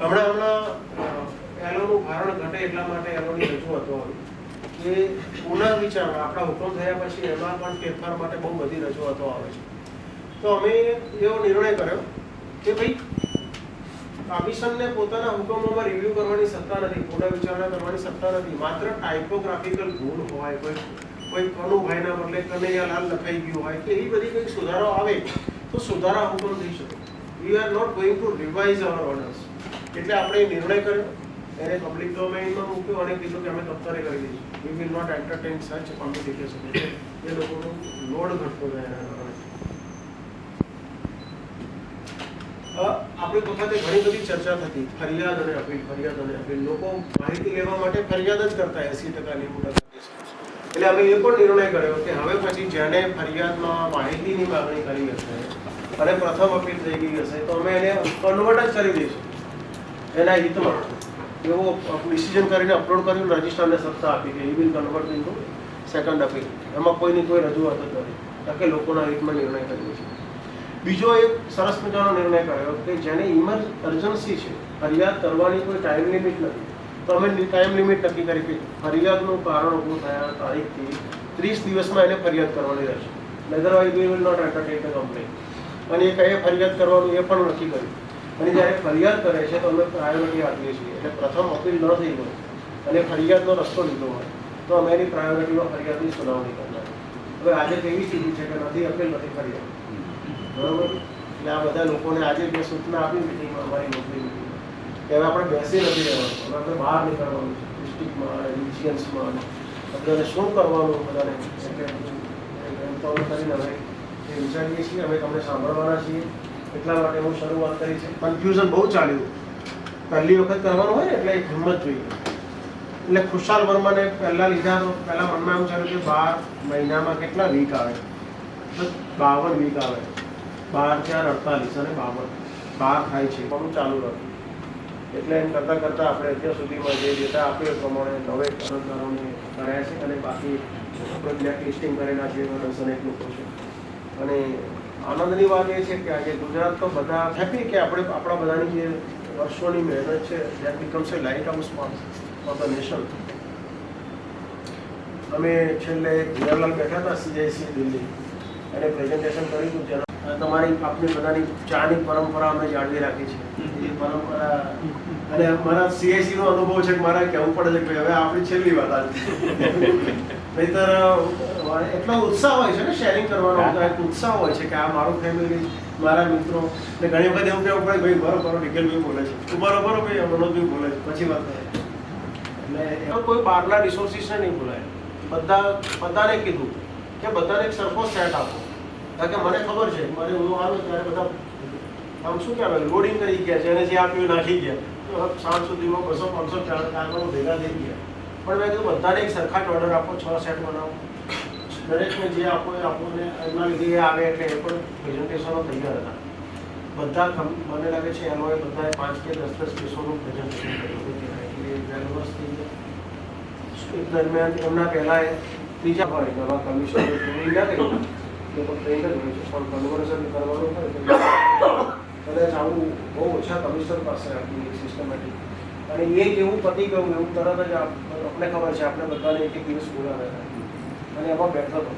હમણાં એલોનું ભારણ ઘટે એટલા માટે એલોની રજૂઆતો આવી કે પુનર્વિચારણા આપણા હુકમ થયા પછી એમાં પણ ફેરફાર માટે બહુ બધી રજૂઆતો આવે છે. તો અમે એવો નિર્ણય કર્યો કે ભાઈ કમિશનને પોતાના હુકમોમાં રિવ્યુ કરવાની સત્તા નથી, પુનર્વિચારણા કરવાની સત્તા નથી. માત્ર ટાઇપોગ્રાફિકલ ભૂલ હોય, કોઈ કનુભાઈના બદલે કનૈયાલાલ લખાઈ ગયું હોય કે એવી બધી કંઈક સુધારો આવે તો સુધારા હુકમ થઈ શકે. We are not going to revise our orders. એટલે આપણે નિર્ણય કર્યો, એને પબ્લિક ડોમેઇનમાં મૂક્યો અને કીધું કે અમે દફતરે કરી દઈશું. We will not entertain such complication. એ લોકોનો લોડ ઘટતો જાય એના કારણે. આપણી વખતે ઘણી બધી ચર્ચા થતી ફરિયાદ અને અપીલ. લોકો માહિતી લેવા માટે ફરિયાદ જ કરતા 80%-90%. એટલે અમે એ પણ નિર્ણય કર્યો કે હવે પછી જેને ફરિયાદમાં માહિતીની માંગણી કરી હશે અને પ્રથમ અપીલ થઈ ગઈ હશે તો અમે એને કન્વર્ટ જ કરી દઈશું એના હિતમાં. એવો ડિસિઝન કરીને અપલોડ કર્યું, રજિસ્ટ્રારને સત્તા આપી કે he will convert into second appeal. એમાં કોઈની કોઈ રજૂઆત જ નથી, કારણ કે લોકોના હિતમાં નિર્ણય કર્યો છે. બીજો એક સરસ મજાનો નિર્ણય કર્યો કે જેને અર્જન્સી છે, ફરિયાદ કરવાની કોઈ ટાઈમ લિમિટ નથી, તો અમે ટાઈમ લિમિટ નક્કી કરી કે ફરિયાદનું કારણ ઊભું થયા તારીખથી 30 દિવસમાં એને ફરિયાદ કરવાની રહેશે. Otherwise we will not entertain the complaint. અને એ કઈ ફરિયાદ કરવાનું એ પણ નક્કી કર્યું. અને જ્યારે ફરિયાદ કરે છે તો અમે પ્રાયોરિટી આપીએ છીએ. એટલે પ્રથમ અપીલ ન થઈ હોય અને ફરિયાદનો રસ્તો લીધો હોય તો અમે એની પ્રાયોરિટીમાં ફરિયાદની સુનાવણી કરતા. હવે આજે કેવી સ્થિતિ છે કે નથી અપીલ, નથી ફરિયાદ, બરોબર? એટલે આ બધા લોકોને આજે મેં સૂચના આપી મિટિંગમાં, અમારી નોકરી મિટિંગમાં, કે હવે આપણે બેસી નથી રહેવાનું, હવે આપણે બહાર નીકળવાનું છે, ડિસ્ટ્રિક્ટમાં, રિજિયન્સમાં, બધાને શું કરવાનું, બધાને એમ્પાવર કરીને હવે એ વિચારીએ છીએ. અમે તમને સાંભળવાના છીએ, એટલા માટે હું શરૂઆત કરી છે. કન્ફ્યુઝન બહુ ચાલ્યું. પહેલી વખત કરવાનું હોય ને એટલે એક હિંમત જોઈએ. એટલે ખુશાલ વર્માને પહેલાં લીધા તો પહેલાં મનમાં એમ ચાલ્યું કે 12 મહિનામાં કેટલા વીક આવે? 52 વીક આવે. 12 4 48 અને 52 થાય છે. પણ ચાલુ રહ્યું. એટલે એમ કરતાં કરતાં આપણે અત્યાર સુધીમાં જે ડેટા આપ્યો એ પ્રમાણે 9 અરજદારોને કર્યા છે અને બાકી આપણે બ્લેક લિસ્ટિંગ કરેલા છે 101 લોકો છે. અને આનંદની વાત એ છે કે આજે ગુજરાત તો બધા હેપી કે આપણે આપણા બધાની જે વર્ષોની મહેનત છે that becomes A light house of the nation. અમે છેલ્લે હિરાલાલ બેઠા હતા CIC દિલ્હી, એને પ્રેઝન્ટેશન કર્યું હતું. જેના આપણી બધાની ચાની પરંપરા અમે જાળવી રાખી છે. એ પરંપરા અને મારા CIC નો અનુભવ છે કે મારે કહેવું પડે છે કે હવે આપણી છેલ્લી વાત આવી. નહીતર અને એટલો ઉત્સાહ હોય છે ને શેરિંગ કરવાનો, એક ઉત્સાહ હોય છે કે આ મારું ફેમિલી, મારા મિત્રો. ને ઘણી વખત એવું કહેવું પડે ભાઈ બરો નિખિલભાઈ બોલે છે, તું બરોબર ભાઈ મનોજભાઈ બોલે છે, પછી વાત થાય. એટલે એમાં કોઈ બહારના રિસોર્સિસને નહીં બોલાય. બધાને કીધું કે બધાને એક સરખો સેટ આપો, કારણ કે મને ખબર છે મારે હું આવ્યો ત્યારે બધા આમ શું કહેવાય લોડિંગ કરી ગયા છે અને જે આપ્યું નાખી ગયા, તો સાંજ સુધીમાં 200-500 કારણો ભેગા થઈ ગયા. પણ મેં કીધું બધાને એક સરખા જ ઓર્ડર આપો, 6 સેટ બનાવો, દરેકને જે આપો એ આપો. ને એમના લીધે એ આવે એટલે એ પણ પ્રેઝન્ટેશનો તૈયાર હતા બધા. મને લાગે છે એમાં બધાએ 5 કે 10 કેસોનું પ્રેઝન્ટેશન કર્યું એટલે વેલવર્સ થઈ ગયા. એક દરમિયાન એમના પહેલાં ત્રીજા ભાઈ નવા કમિશનર ટ્રેનિંગ ના કર્યું કે તો ટ્રેન જ હોય છે, પણ કન્વર્ઝન કરવાનું હોય કદાચ આવું બહુ ઓછા કમિશનર પાસે આપણી સિસ્ટમેટિક. અને એક એવું પતી ગયું એવું તરત જ આપણે ખબર છે, આપણે બધાને એક દિવસ બોલાવ્યા હતા અને એમાં બેઠો હતો.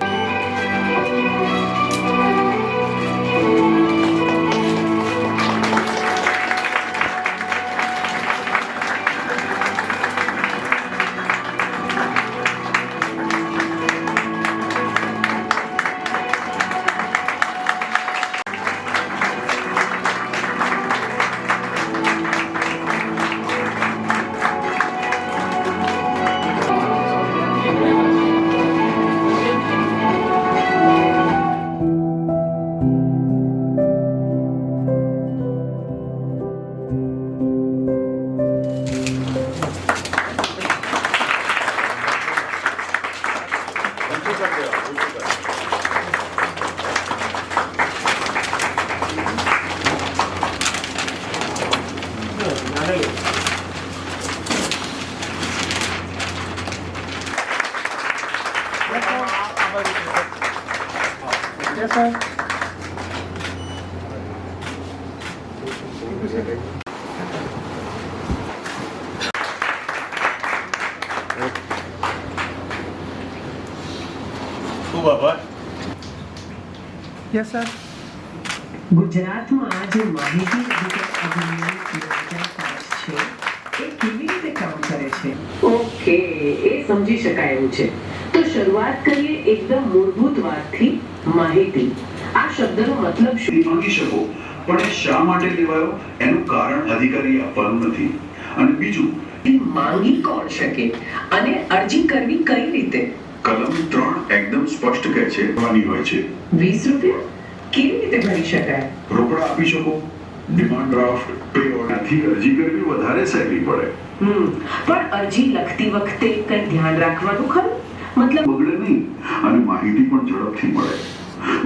ખૂબ આભાર. Yes sir. ગુજરાતમાં આ જે માહિતી અધિકાર અધિનિયમ 2005 છે એ કેવી રીતે કામ કરે છે? ઓકે, એ સમજી શકાય એવું છે. તો શરૂઆત કરીએ એકદમ મૂળભૂત વાતથી. માહિતી, આ શબ્દનો મતલબ શું? માંગી શકો, પણ એ શા માટે લેવાયો એનું કારણ અધિકારી આપવાનું નથી. અને બીજું, માંગી કોણ શકે અને અરજી કરવી કઈ રીતે? કલમ 3 એકદમ સ્પષ્ટ કહે છે ભરવાની હોય છે. 20 રૂપિયા કેવી રીતે ભરી શકાય? રોકડા આપી શકો, ડિમાન્ડ ડ્રાફ્ટ, પે ઓર્ડરથી અરજી કરવી વધારે સહેલી પડે. પણ અરજી લખતી વખતે કઈ ધ્યાન રાખવાનું ખરું? મતલબ બગડે નહીં અને માહિતી પણ ઝડપથી મળે.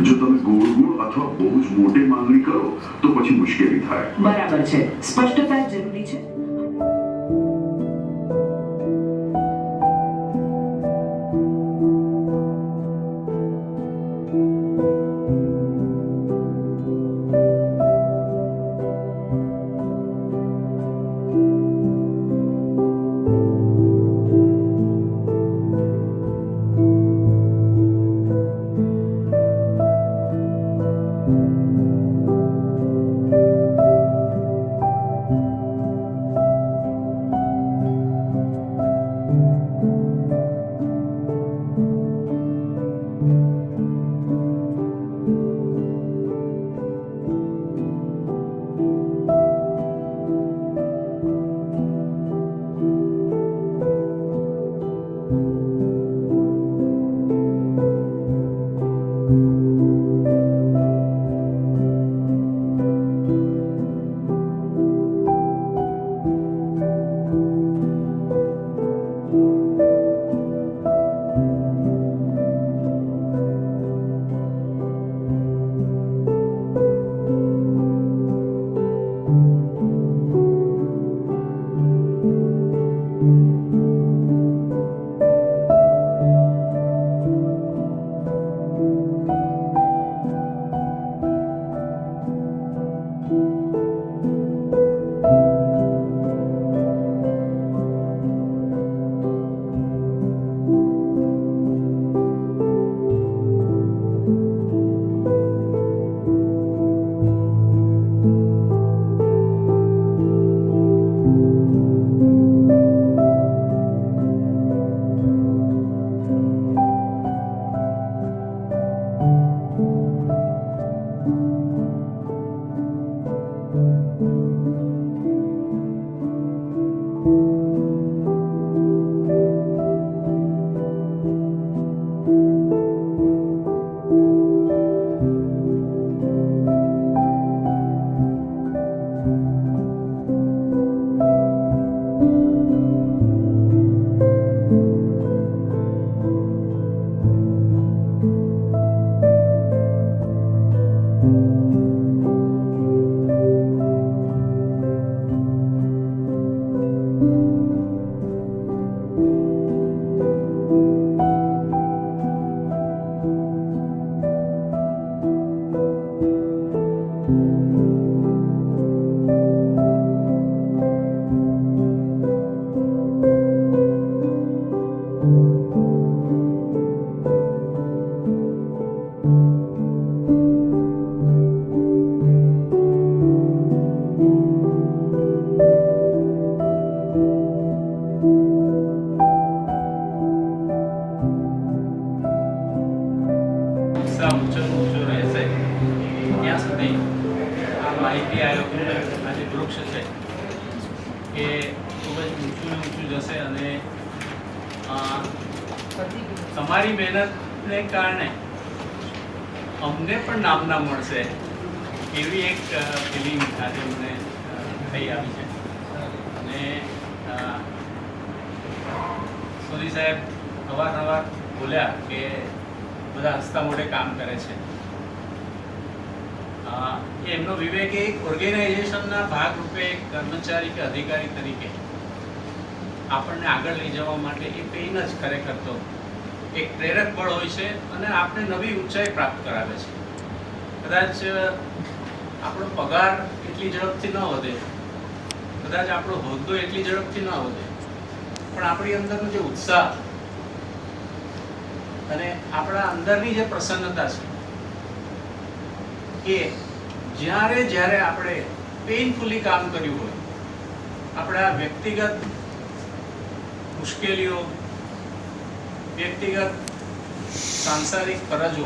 જો તમે ગોળ અથવા બહુ જ મોટી માંગણી કરો તો પછી મુશ્કેલી થાય. બરાબર છે, સ્પષ્ટતા જરૂરી છે. ઉત્સાહ ઊંચો રહેશે ત્યાં સુધી આ માહિતી આયોગનું આ જે વૃક્ષ છે એ ખૂબ જ ઊંચું જશે અને તમારી મહેનતને કારણે અમને પણ નામના મળશે એવી એક ફિલિંગ આજે મને થઈ આવી છે. અને સોની સાહેબ અવારનવાર બોલ્યા કે બધા હસતા મોઢે કામ કરે છે. એમનો વિવેક એક ઓર્ગેનાઇઝેશનના ભાગરૂપે એક કર્મચારી કે અધિકારી તરીકે આપણને આગળ લઈ જવા માટે એ પેઇન જ ખરેખર તો એક પ્રેરક બળ હોય છે અને આપણે નવી ઊંચાઈ પ્રાપ્ત કરાવે છે. કદાચ આપણો પગાર એટલી ઝડપથી ન વધે, કદાચ આપણો હોદ્દો એટલી ઝડપથી ન વધે, પણ આપણી અંદરનો જે ઉત્સાહ અને આપણા અંદરની જે પ્રસન્નતા છે એ જ્યારે આપણે પેઇનફુલી કામ કર્યું હોય, આપણા વ્યક્તિગત મુશ્કેલીઓ, વ્યક્તિગત સાંસારિક ફરજો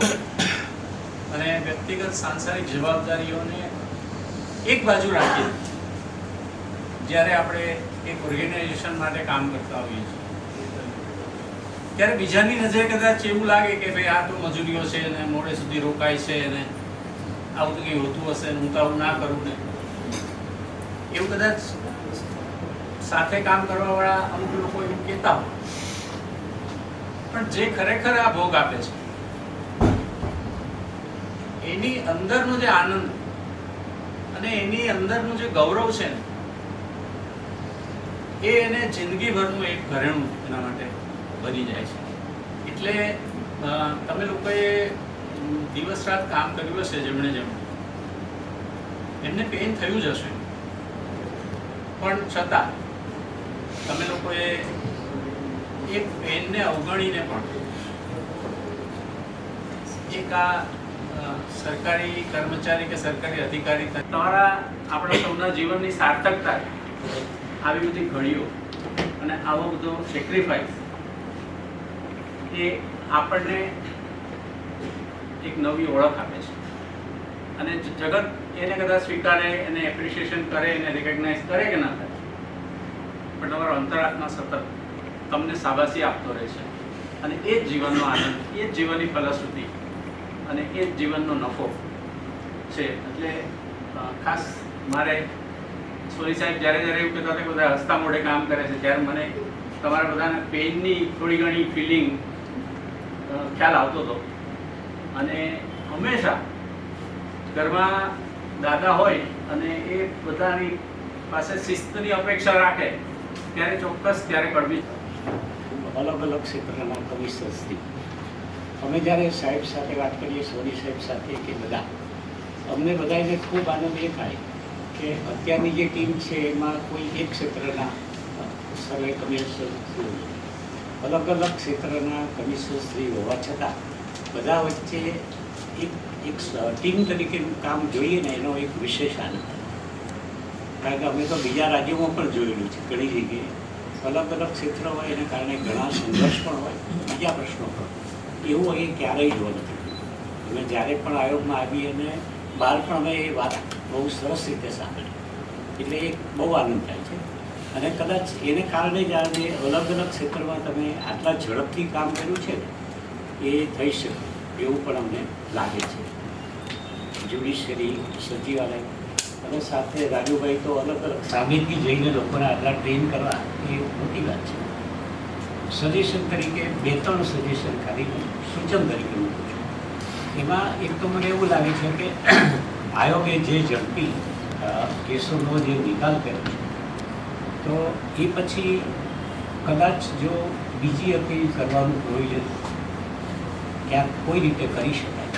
અને વ્યક્તિગત સાંસારિક જવાબદારીઓને એક બાજુ રાખીએ જ્યારે આપણે એક ઓર્ગેનાઇઝેશન માટે કામ કરતા હોઈએ છીએ, ત્યારે બીજાની નજરે કદાચ એવું લાગે કે ભાઈ આ તો મજૂરીઓ છે ને મોડે સુધી રોકાય છે ને આવું તો કંઈ હોતું હશે ને હું તો આવું ના કરું ને એવું કદાચ સાથે કામ કરવાવાળા અમુક લોકો એવું કહેતા હોય. પણ જે ખરેખર આ ભોગ આપે છે એની અંદરનો જે આનંદ અને એની અંદરનું જે ગૌરવ છે ને એ એને જિંદગીભરનું એક ઘરેણું એના માટે બની જાય છે. એટલે તમે લોકોએ દિવસ રાત કામ કર્યું હશે, જેમણે એમને પેઇન થયું જ હશે, પણ છતાં તમે લોકોએ એક પેઇનને અવગણીને પણ એક આ સરકારી કર્મચારી કે સરકારી અધિકારી તમારા આપણા સૌના જીવનની સાર્થકતા આવી બધી ઘડીઓ અને આવો બધો સેક્રિફાઈસ એ આપણને એક નવી ઓળખ આપે છે. અને જગત એને કદાચ સ્વીકારે, એને એપ્રિશિએશન કરે, એને રિકગ્નાઇઝ કરે કે ના કરે, પણ તમારો અંતરાત્મા સતત તમને શાબાશી આપતો રહે છે. અને એ જ જીવનનો આનંદ, એ જ જીવનની ફલશ્રુતિ અને એ જ જીવનનો નફો છે. એટલે ખાસ મારે સોની સાહેબ જ્યારે એવું કહેતા હતા કે બધા હસતા મોઢે કામ કરે છે, ત્યારે મને તમારા બધાના પેઇનની થોડી ઘણી ફિલિંગ ખ્યાલ આવતો હતો. અને હંમેશા ઘરમાં દાદા હોય અને એ બધાની પાસે શિસ્તની અપેક્ષા રાખે ત્યારે ચોક્કસ ત્યારે કડવી અલગ અલગ ક્ષેત્રના કમિશનર્સથી અમે જ્યારે સાહેબ સાથે વાત કરીએ, સોની સાહેબ સાથે કે બધા, અમને બધાને ખૂબ આનંદ એ થાય કે અત્યારની જે ટીમ છે એમાં કોઈ એક ક્ષેત્રના સર્વે કમિશનર અલગ અલગ ક્ષેત્રના કમિશનરશ્રી હોવા છતાં બધા વચ્ચે એક ટીમ તરીકેનું કામ જોઈએ ને એનો એક વિશેષ આનંદ. કારણ કે અમે તો બીજા રાજ્યોમાં પણ જોયેલું છે ઘણી જગ્યાએ અલગ અલગ ક્ષેત્ર હોય એને કારણે ઘણા સંઘર્ષ પણ હોય, બીજા પ્રશ્નો પણ. એવું અહીં ક્યારેય જોવા નથી. અમે જ્યારે પણ આયોગમાં આવી અને બહાર પણ અમે એ વાત બહુ સરસ રીતે સાંભળી, એટલે એક બહુ આનંદ થાય છે. અને કદાચ એને કારણે જ આજે અલગ અલગ ક્ષેત્રમાં તમે આટલા ઝડપથી કામ કર્યું છે ને એ થઈ શકે એવું પણ અમને લાગે છે. જ્યુડિશિયરી, સચિવાલય અને સાથે રાજુભાઈ તો અલગ અલગ સામયિકી જઈને લોકોને આટલા ટ્રેન કરવા એ મોટી વાત છે. સજેશન તરીકે 2-3 સજેશન ખાલી સૂચન તરીકે મૂકું છું. એમાં એક તો મને એવું લાગે છે કે આયોગે જે ઝડપી કેસોનો જે નિકાલ કર્યો છે તો એ પછી કદાચ જો બીજી અપીલ કરવાનું પ્રયોજન ક્યાંક કોઈ રીતે કરી શકાય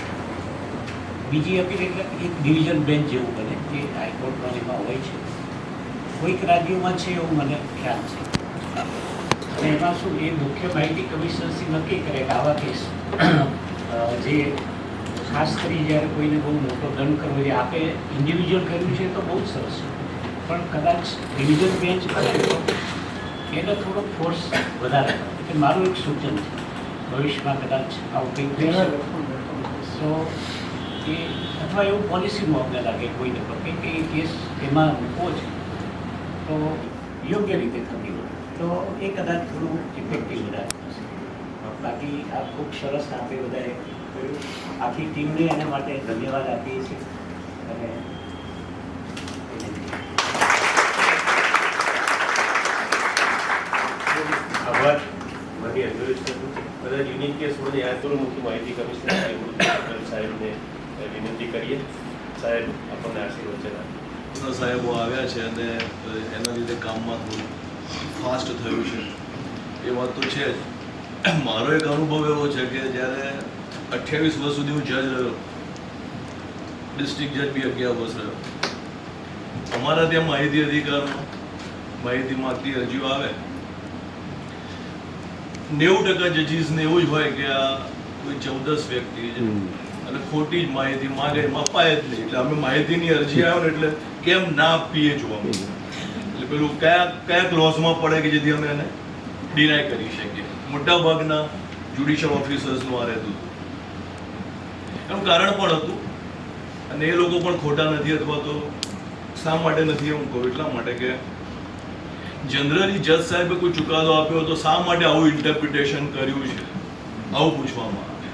બીજી અપીલ એટલે એક ડિવિઝન બેન્ચ જેવું બને જે હાઈકોર્ટમાં એમાં હોય છે. કોઈક રાજ્યોમાં છે એવું મને ખ્યાલ છે. અને એમાં શું એ મુખ્ય માહિતી કમિશનરથી નક્કી કરે કે આવા કેસ જે ખાસ કરી જ્યારે કોઈને બહુ મોટો દંડ કરવો છે, આપે ઇન્ડિવિજ્યુઅલ કર્યું છે તો બહુ જ સરસ છે, પણ કદાચ ડિવિઝન બેન્ચ કરે તો એને થોડોક ફોર્સ વધારે કરે. એટલે મારું એક સૂચન છે, ભવિષ્યમાં કદાચ આવું કંઈક થઈ શકે તો એ અથવા એવું પોલિસીમાં અમને લાગે કોઈને પણ કે એ કેસ એમાં મૂકવો છે તો યોગ્ય રીતે થતી હોય તો એ કદાચ થોડું ઇફેક્ટિવ વધારે થશે. બાકી આ ખૂબ સરસ આપે બધાએ કર્યું. આખી ટીમને એના માટે ધન્યવાદ આપીએ છીએ. અને આભાર. મારી એન્કરેજ કરું બધા યુનિક કેસ મને યાદ કરું મુખ્ય માહિતી કમિશનર સાહેબને વિનંતી કરીએ. સાહેબ આપણને આશીર્વાદ જણાવો. સાહેબો આવ્યા છે અને એના લીધે કામમાં થોડું ફાસ્ટ થયું છે એ વાત તો છે જ. મારો એક અનુભવ એવો છે કે જ્યારે 28 વર્ષ સુધી હું જજ રહ્યો, ડિસ્ટ્રિક્ટ જજ બી 11 વર્ષ રહ્યો. અમારા ત્યાં માહિતી અધિકારમાં માહિતી માગતી અરજીઓ આવે 90% જજીસને એવું જ હોય કે આ કોઈ 14 વ્યક્તિ છે અને ખોટી જ માહિતી માગે એમાં અપાય જ નહીં. એટલે અમે માહિતીની અરજી આવે ને એટલે કેમ ના આપીએ જોવા મળે. એટલે પેલું કયા ક્લોઝમાં પડે કે જેથી અમે એને ડિનાય કરી શકીએ. મોટાભાગના જ્યુડિશિયલ ઓફિસર્સનું આ રહેતું હતું. એનું કારણ પણ હતું અને એ લોકો પણ ખોટા નથી અથવા તો શા માટે નથી હું કહું એટલા માટે કે જનરલી જજ સાહેબે કોઈ ચુકાદો આપ્યો તો શા માટે આવું ઇન્ટરપ્રિટેશન કર્યું છે આવું પૂછવામાં આવે.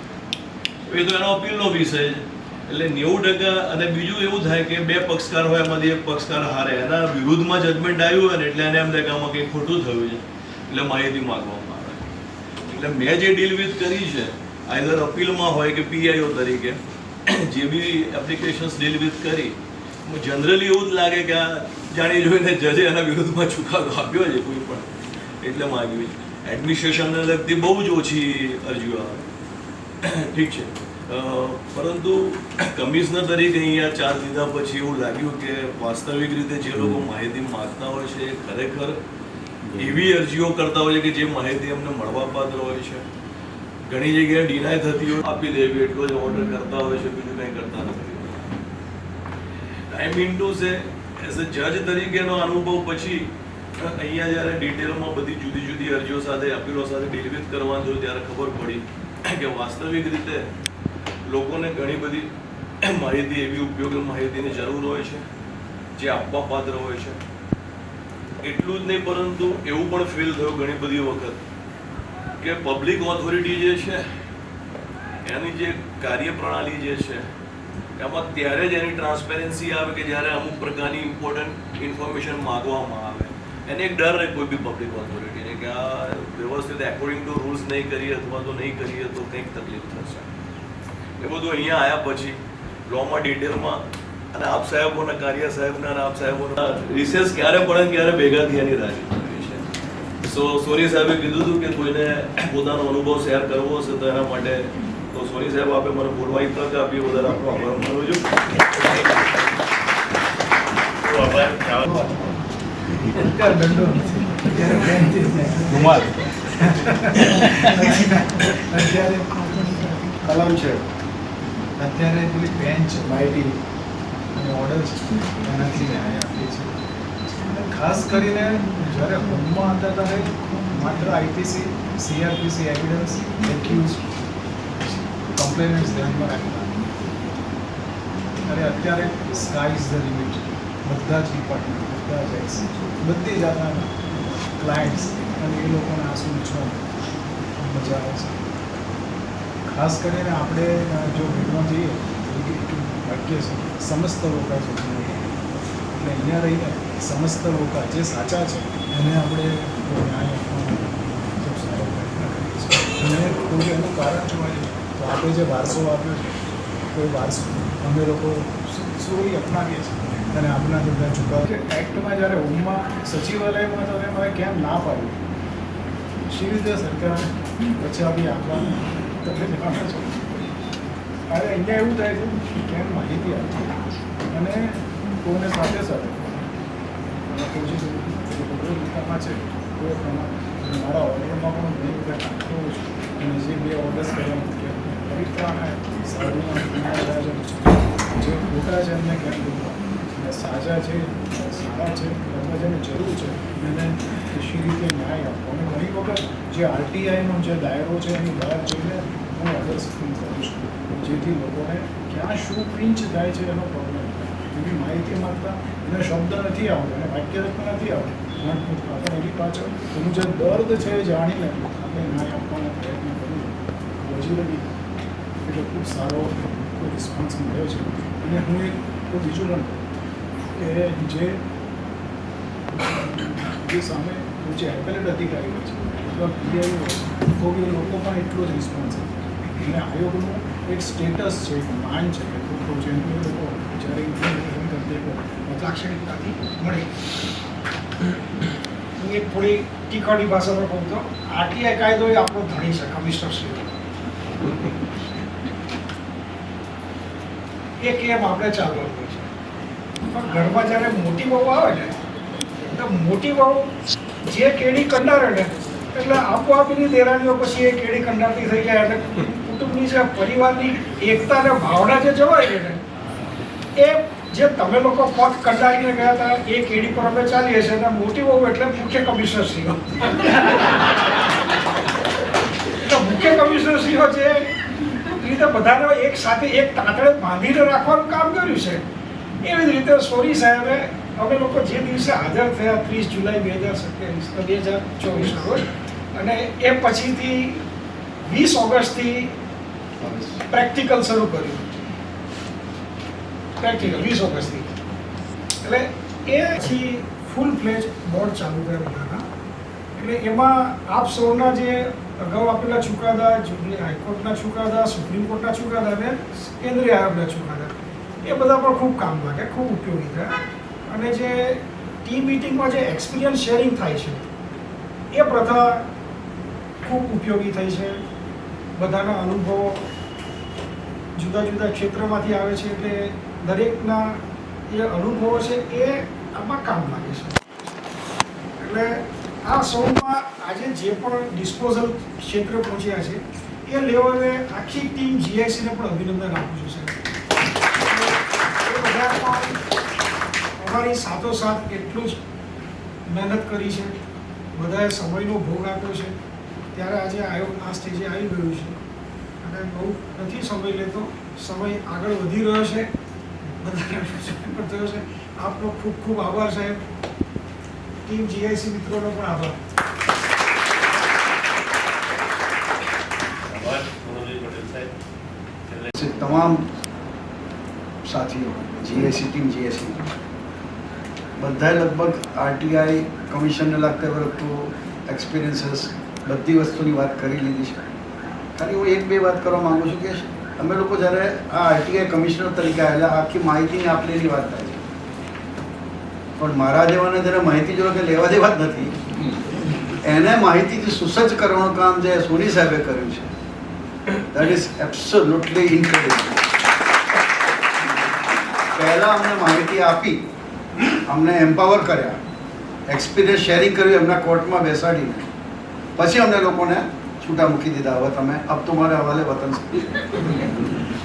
એ તો એનો અપીલનો વિષય છે. એટલે 90% અને બીજું એવું થાય કે બે પક્ષકાર હોય એમાંથી એક પક્ષકાર હારે, એના વિરુદ્ધમાં જજમેન્ટ આવ્યું હોય ને એટલે એને એમ લાગે આમાં કંઈક ખોટું થયું છે એટલે માહિતી માગવામાં આવે. એટલે મેં જે ડીલ વિથ કરી છે આઈધર અપીલમાં હોય કે પીઆઈઓ તરીકે જે બી એપ્લિકેશન્સ ડીલ વિથ કરી, જનરલી એવું જ લાગે કે આ જાણી જોઈને જજે એના વિરુદ્ધમાં ચુકાદો આપ્યો છે કોઈ પણ એટલે માગ્યું છે. એડમિનિસ્ટ્રેશનને લગતી બહુ જ ઓછી અરજીઓ આવે. ઠીક છે, પરંતુ કમિશનર તરીકે અહીંયા ચાર્જ લીધા પછી એવું લાગ્યું કે વાસ્તવિક રીતે જે લોકો માહિતી માગતા હોય છે એ ખરેખર એવી અરજીઓ કરતા હોય છે કે જે માહિતી એમને મળવાપાત્ર હોય છે. ઘણી જગ્યાએ ડિનાય થતી હોય, આપી દેવી એટલો જ ઓર્ડર કરતા હોય છે, બીજું કંઈ કરતા નથી. I mean to say as a જજ તરીકેનો અનુભવ પછી અહીંયા જ્યારે ડિટેલમાં બધી જુદી જુદી અરજીઓ સાથે અપીલો સાથે ડીલ વિથ કરવાનું થયું ત્યારે ખબર પડી કે વાસ્તવિક રીતે લોકોને ઘણી બધી માહિતી એવી ઉપયોગી માહિતીની જરૂર હોય છે જે આપવા પાત્ર હોય છે. એટલું જ નહીં પરંતુ એવું પણ ફીલ થયું ઘણી બધી વખત કે પબ્લિક ઓથોરિટી જે છે એની જે કાર્યપ્રણાલી જે છે એમાં ત્યારે જ એની ટ્રાન્સપેરન્સી આવે કે જ્યારે અમુક પ્રકારની ઇમ્પોર્ટન્ટ ઇન્ફોર્મેશન માગવામાં આવે. એને એક ડર રહે કોઈ બી પબ્લિક ઓથોરિટીને કે આ વ્યવસ્થિત એકોર્ડિંગ ટુ રૂલ્સ નહીં કરીએ અથવા તો નહીં કરીએ તો કંઈક તકલીફ થશે. એ બધું અહીંયા આવ્યા પછી લોમાં ડિટેલમાં અને આપ સાહેબોના કાર્ય સાહેબના અને આપ સાહેબોના રિસેસ ક્યારે પડે ક્યારે ભેગા થયાની રાજી થવી છે. સો સોની સાહેબે કીધું હતું કે કોઈને પોતાનો અનુભવ શેર કરવો હશે તો એના માટે તો સોની સાહેબ આપે મને બોલવાની તક આપી વધારે આપણો આભાર માનું છું. કલમ છે અત્યારે પેલી બેન્ચ માહિતી અને ઓર્ડર છે એનાથી ન્યાય આપે છે. અને ખાસ કરીને જ્યારે હોમમાં હતા ત્યારે માત્ર આઈપીસી સીઆરપીસી એવિડન્સ એક્યુઝ કમ્પ્લેનન્ટ્સ ધ્યાનમાં રાખતા અને અત્યારે સ્કાય ઇઝ ધ લિમિટ. બધા જ ડિપાર્ટમેન્ટ, બધા જ એક્સ, બધી જાતના ક્લાયન્ટ્સ અને એ લોકોને આંસુ ઉછળવા મજા આવે છે. ખાસ કરીને આપણે જો ભેટમાં જઈએ વાક્ય છે સમસ્ત લોકા છે એટલે અહીંયા રહીને સમસ્ત લોકા જે સાચા છે એને આપણે ન્યાય આપવાનો ખૂબ સારો પ્રયત્ન કરીએ છીએ. અને કોઈ એનું કારણ જોવા જઈએ તો આપણે જે વારસો આપ્યો છે કોઈ વારસો અમે લોકો સુરી અપનાવીએ છીએ અને આપણા બધા ચૂકાવ કે એક્ટમાં જ્યારે હોમમાં સચિવાલયમાં તો એમાં કેમ ના પાડ્યું શી રીતે સરકાર પછી આપી આપવાનું તમે જાણો છો. અરે અહીંયા એવું થાય છે કે એમ માહિતી આપી અને કોઈને સાથે સાથે કોઈ જે ગીતામાં છે તો મારા ઓર્ડરમાં પણ ઘણી બધા નાખવું છું અને જે 2 ઓર્ડર્સ કરવાનું કે પવિત્ર અને સાધુના જે ખોટા છે એમને કેમ બોલવા અને સાજા છે સારા છે બધા જેને જરૂર છે એને કૃષિ રીતે ન્યાય આપવો અને ઘણી વખત જે આરટીઆઈનો જે દાયરો છે એની બહાર જઈને હું ઓર્ડર્સ કરું છું જેથી લોકોને ક્યાં શું પિંચ થાય છે એનો પ્રોબ્લેમ એવી માહિતી માંગતા એને શબ્દ નથી આવતો અને વાક્યરચના નથી આવતી આપણે એની પાછળ એનું જે દર્દ છે એ જાણીને આપણે ન્યાય આપવાનો પ્રયત્ન કરીએ હજી લગી એટલે ખૂબ સારો કોઈ રિસ્પોન્સ મળ્યો છે અને હું એક બીજું પણ કે જે સામે જે એપેલેટ અધિકારીઓ છે અથવા પીઆઈઓ તો એ લોકો પણ એટલો જ રિસ્પોન્સ છે અને આયોગનું એક સ્ટેટસ છે એક માન છે કે લોકો જેનું એ લોકો જ્યારે ઇન્ફોર્મેશન કરતી લાક્ષણિકતાથી મળી હું એક થોડી તીખાની ભાષામાં કહું તો આરટીઆઈ કાયદો એ આપણો ધણી છે કમિશનરશ્રી એ કેમ આપણે ચાલવાનું છે પણ ઘરમાં જ્યારે મોટી બહુ આવે ને તો મોટી બહુ જે કેડી કંડારે ને એટલે આપોઆપ એની દેરાણીઓ પછી એ કેડી કંડારતી થઈ જાય એટલે કુટુંબની જે પરિવારની એકતા અને ભાવના જે જવાય છે ને એ જે તમે લોકો પગ કંડારીને ગયા હતા એ કેડી પર અમે ચાલીએ છીએ અને મોટી બહુ એટલે મુખ્ય કમિશનરશ્રીઓ એટલે મુખ્ય કમિશનરશ્રીઓ જે રીતે બધાને એક સાથે એક તાતડે બાંધીને રાખવાનું કામ કર્યું છે એવી જ રીતે સોરી સાહેબે અમે લોકો જે દિવસે હાજર થયા 30 જુલાઈ 2024 રોજ અને એ પછીથી 20 ઓગસ્ટથી પ્રેક્ટિકલ શરૂ કર્યું પ્રેક્ટિકલ 20 ઓગસ્ટથી એટલે એ પછી ફૂલ ફ્લેજ બોર્ડ ચાલુ કર્યા બધાના એટલે એમાં આપ સૌના જે અગાઉ આપેલા ચુકાદા હાઈકોર્ટના ચુકાદા સુપ્રીમ કોર્ટના ચુકાદા અને કેન્દ્રીય આયોગના ચુકાદા એ બધા પણ ખૂબ કામ લાગે ખૂબ ઉપયોગી થયા અને જે ટીમ મિટિંગમાં જે એક્સપિરિયન્સ શેરિંગ થાય છે એ પ્રથા ખૂબ ઉપયોગી થઈ છે બધાના અનુભવો જુદા જુદા ક્ષેત્રમાંથી આવે છે એટલે દરેકના એ અનુભવો છે એ આમાં કામ લાગે છે એટલે આ સૌમાં આજે જે પણ ડિસ્પોઝલ ક્ષેત્ર પહોંચ્યા છે એ લેવલે આખી ટીમ જીઆઈસીને પણ અભિનંદન આપું છું સાહેબ એ બધા પણ અમારી સાથોસાથ એટલું જ મહેનત કરી છે બધાએ સમયનો ભોગ આપ્યો છે ત્યારે આજે આયોગ આ સ્ટેજે આવી ગયું છે અને બહુ નથી સમય લેતો સમય આગળ વધી રહ્યો છે બધાને થયો છે આપનો ખૂબ ખૂબ આભાર સાહેબ ટીમ જીઆઈસી મિત્રોનો પણ આભાર તમામ સાથીઓ જીઆઈસી ટીમ જીઆઈસી બધાએ લગભગ આરટીઆઈ કમિશનને લગતા વસ્તુ એક્સપિરિયન્સીસ બધી વસ્તુની વાત કરી લીધી છે ખાલી હું એક બે વાત કરવા માગું છું કે અમે લોકો જ્યારે આ આરટીઆઈ કમિશનર તરીકે આવેલા આખી માહિતીની આપલેની વાત થાય છે પણ મારા જેવાને જ્યારે માહિતી જોડે કે લેવા જેવા જ નથી એને માહિતીથી સુસજ્જ કરવાનું કામ જે સોની સાહેબે કર્યું છે દેટ ઇઝ એબ્સોલ્યુટલી ઇન્ક્રેડિબલ પહેલાં અમને માહિતી આપી અમને એમ્પાવર કર્યા એક્સપિરિયન્સ શેરિંગ કર્યું એમના કોર્ટમાં બેસાડીને પછી અમને લોકોને છૂટા મૂકી દીધા હવે તમે અબ તમારે હવાલે વતન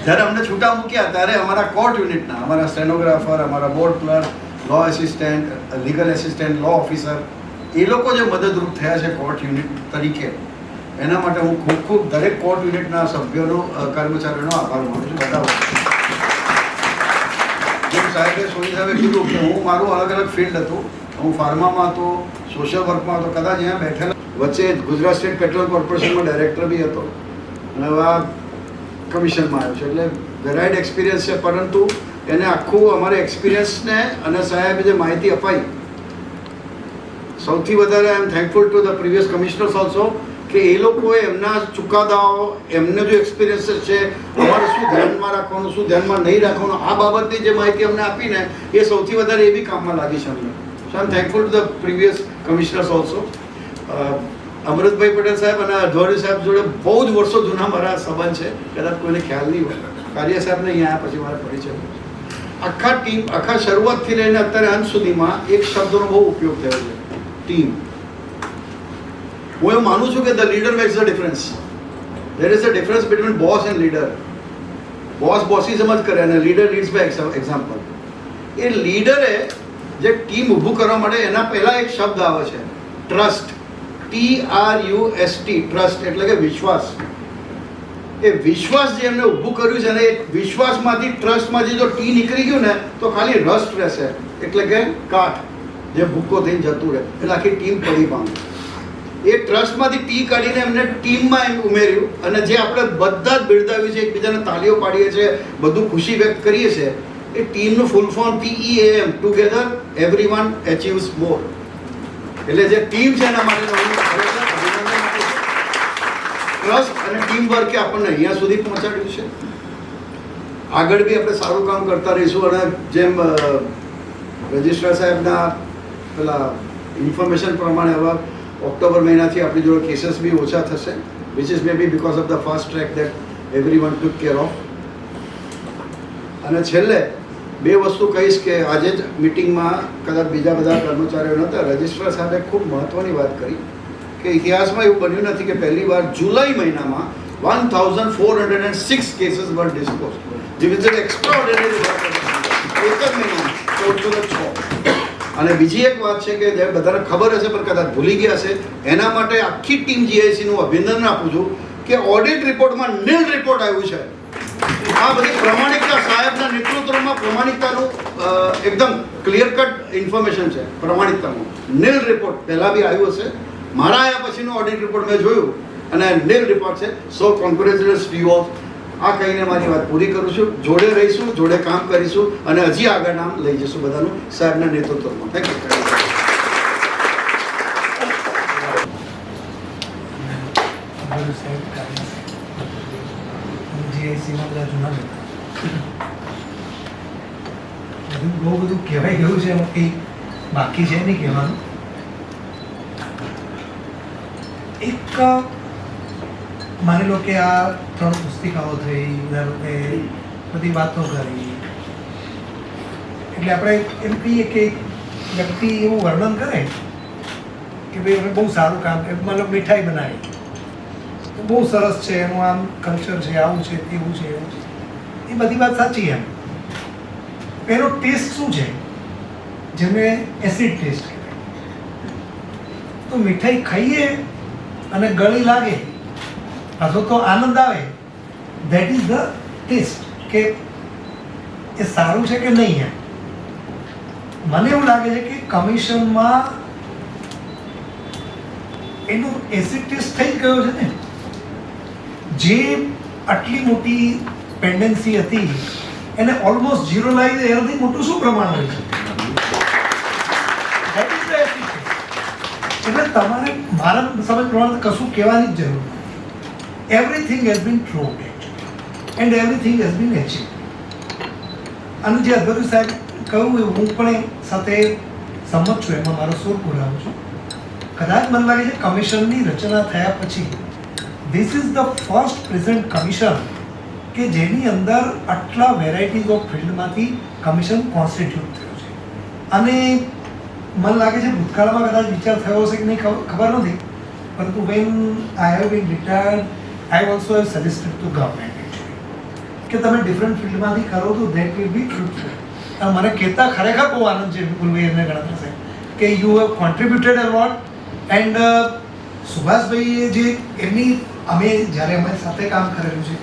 જ્યારે અમને છૂટા મૂક્યા ત્યારે અમારા કોર્ટ યુનિટના અમારા સ્ટેનોગ્રાફર અમારા બોર્ડ ક્લર્ક લો આસિસ્ટન્ટ લીગલ એસિસ્ટન્ટ લો ઓફિસર એ લોકો જે મદદરૂપ થયા છે કોર્ટ યુનિટ તરીકે એના માટે હું ખૂબ ખૂબ દરેક કોર્ટ યુનિટના સભ્યોનો કર્મચારીઓનો આભાર માનું છું બધા જેમ સાહેબે સોની સાહેબે કીધું કે હું મારું અલગ અલગ ફિલ્ડ હતું હું ફાર્મામાં હતો સોશિયલ વર્કમાં હતો કદાચ અહીંયા બેઠેલા વચ્ચે ગુજરાત સ્ટેટ પેટ્રોલ કોર્પોરેશનમાં ડાયરેક્ટર બી હતો અને હવે આ કમિશનમાં આવ્યો છે એટલે વેરાઇડ એક્સપિરિયન્સ છે પરંતુ એને આખું અમારે એક્સપિરિયન્સને અને સાહેબે જે માહિતી અપાઈ સૌથી વધારે I am thankful to the previous commissioners also કે એ લોકોએ એમના ચુકાદાઓ એમને જો એક્સપિરિયન્સ છે અમારે શું ધ્યાનમાં રાખવાનું શું ધ્યાનમાં નહીં રાખવાનું આ બાબતની જે માહિતી અમને આપીને એ સૌથી વધારે એ બી કામમાં લાગી છે અમને so I am thankful to the previous commissioners also Amrutbhai Patel સાહેબ અને અધવાણી સાહેબ જોડે બહુ જ વર્ષો જૂના મારા સંબંધ છે કદાચ કોઈને ખ્યાલ નહીં હોય કારિયા સાહેબને અહીંયા આવ્યા પછી મારે પરિચય થયો. આખા ટીમ આખા શરૂઆતથી લઈને અત્યારે અંત સુધીમાં એક શબ્દનો બહુ ઉપયોગ થયો છે, ટીમ. હું એવું માનું છું કે the leader makes the difference. There is a difference between boss and leader. Boss bossism જ કરે અને લીડર લીડ્સ બાય એક્ઝામ્પલ. એ લીડરે જે ટીમ ઊભું કરવા માટે એના પહેલાં એક શબ્દ આવે છે, ટ્રસ્ટ. TRUST, ટ્રસ્ટ એટલે કે વિશ્વાસ. એ વિશ્વાસ જે એમને ઊભું કર્યું છે ને, એ વિશ્વાસમાંથી ટ્રસ્ટમાંથી જો ટી નીકળી ગયું ને તો ખાલી રસ્ટ રહેશે, એટલે કે કાઠ જે ભૂકો થઈને જતું રહે, એટલે આખી ટીમ પડી પામે. એ ટ્રસ્ટમાંથી ટી કાઢીને એમને ટીમમાં એમ ઉમેર્યું અને જે આપણે બધા જ બિરદાવ્યું છે, એકબીજાને તાળીઓ પાડીએ છીએ, બધું ખુશી વ્યક્ત કરીએ છીએ, એ ટીમનું full form TEAM, together everyone achieves more. એટલે જે ટીમ છે એના માટે ટ્રસ્ટ અને ટીમ વર્કે આપણને અહીંયા સુધી પહોંચાડ્યું છે. આગળ બી આપણે સારું કામ કરતા રહીશું અને જેમ રજિસ્ટ્રાર સાહેબના પેલા ઇન્ફોર્મેશન પ્રમાણે હવે ઓક્ટોબર મહિનાથી આપણી જોડે કેસીસ બી ઓછા થશે, which is may be because of the fast track that everyone took care of. અને છેલ્લે બે વસ્તુ કહીશ કે આજે જ મિટિંગમાં કદાચ બીજા બધા કર્મચારીઓ નહોતા, રજિસ્ટ્રાર સાહેબે ખૂબ મહત્ત્વની વાત કરી કે ઇતિહાસમાં એવું બન્યું નથી કે પહેલી વાર જુલાઈ મહિનામાં 1406 કેસીસ વર ડિસ્પોઝ, જે ઇઝ એક્સ્ટ્રાઓર્ડિનરી વર્ક એક જ મહિનામાં 1406. અને બીજી એક વાત છે કે જે બધાને ખબર હશે પણ કદાચ ભૂલી ગયા હશે, એના માટે આખી ટીમ GICનું અભિનંદન આપું છું કે ઓડિટ રિપોર્ટમાં નીલ રિપોર્ટ આવ્યું છે. આ બધી પ્રમાણિકતા, સાહેબના નેતૃત્વમાં પ્રમાણિકતાનું એકદમ ક્લિયર કટ ઇન્ફોર્મેશન છે. પ્રમાણિકતાનું નીલ રિપોર્ટ પહેલાં બી આવ્યું હશે, મારા આવ્યા પછીનો ઓડિટ રિપોર્ટ મેં જોયું અને નીલ રિપોર્ટ છે. સો કોંગ્રેચ્યુલેટ્સ ટુ યુ ઓલ. આ કહીને મારી વાત પૂરી કરું છું. જોડે રહીશું, જોડે કામ કરીશું અને હજી આગળ નામ લઈ જઈશું બધાનું સાહેબના નેતૃત્વમાં. Thank you. બહુ બધું કહેવાય ગયું છે, એમાં કંઈ બાકી છે નહીં કહેવાનું. એક માની લો કે આ 3 પુસ્તિકાઓ થઈ, બધા લોકોએ બધી વાતો કરી, એટલે આપણે એમ કહીએ કે વ્યક્તિ એવું વર્ણન કરે કે ભાઈ અમે બહુ સારું કામ કર્યું, મતલબ મીઠાઈ બનાવી તો બહુ સરસ છે, એનું આમ કલ્ચર છે, આવું છે, તેવું છે, એવું છે. એ બધી વાત સાચી. એમ એનો ટેસ્ટ શું છે, જેને એસિડ ટેસ્ટ કહેવાય. તો મીઠાઈ ખાઈએ અને ગળી લાગે અથવા તો આનંદ આવે, દેટ ઇઝ ધ ટેસ્ટ, કે એ સારું છે કે નહીં. એમ મને એવું લાગે છે કે કમિશનમાં એનો એસિડ ટેસ્ટ થઈ જ ગયો છે ને. જે આટલી મોટી પેન્ડન્સી હતી એને ઓલમોસ્ટ ઝીરો લાવી દે, એનાથી મોટું શું પ્રમાણ હોય છે? That is the acid test. એટલે તમારે મારા સમજ પ્રમાણે કશું કહેવાની જ જરૂર નથી. Everything has been proved and everything has been achieve. અને જે અધ્વર્યુ સાહેબ કહ્યું એ હું પણ સાથે સંમત છું, એમાં મારો સૂર પુરાવું છું. કદાચ મને લાગે છે કમિશનની રચના થયા પછી this is the first present commission કે જેની અંદર આટલા વેરાયટીઝ ઓફ ફિલ્ડમાંથી કમિશન કોન્સ્ટિટ્યુટ થયું છે. અને મને લાગે છે ભૂતકાળમાં કદાચ વિચાર થયો હશે કે નહીં ખબર નથી, પરંતુ when I have been retired I also have suggested two government કે તમે ડિફરન્ટ ફિલ્ડમાંથી કરો તો દેટ વિલ બી ફ્રુટફુલ. અને મને કહેતા ખરેખર બહુ આનંદ છે વિપુલભાઈ અને ગણતરી સાહેબ કે you have contributed a lot. And સુભાષભાઈએ જે એમની અમે જ્યારે અમારી સાથે કામ કરેલું છે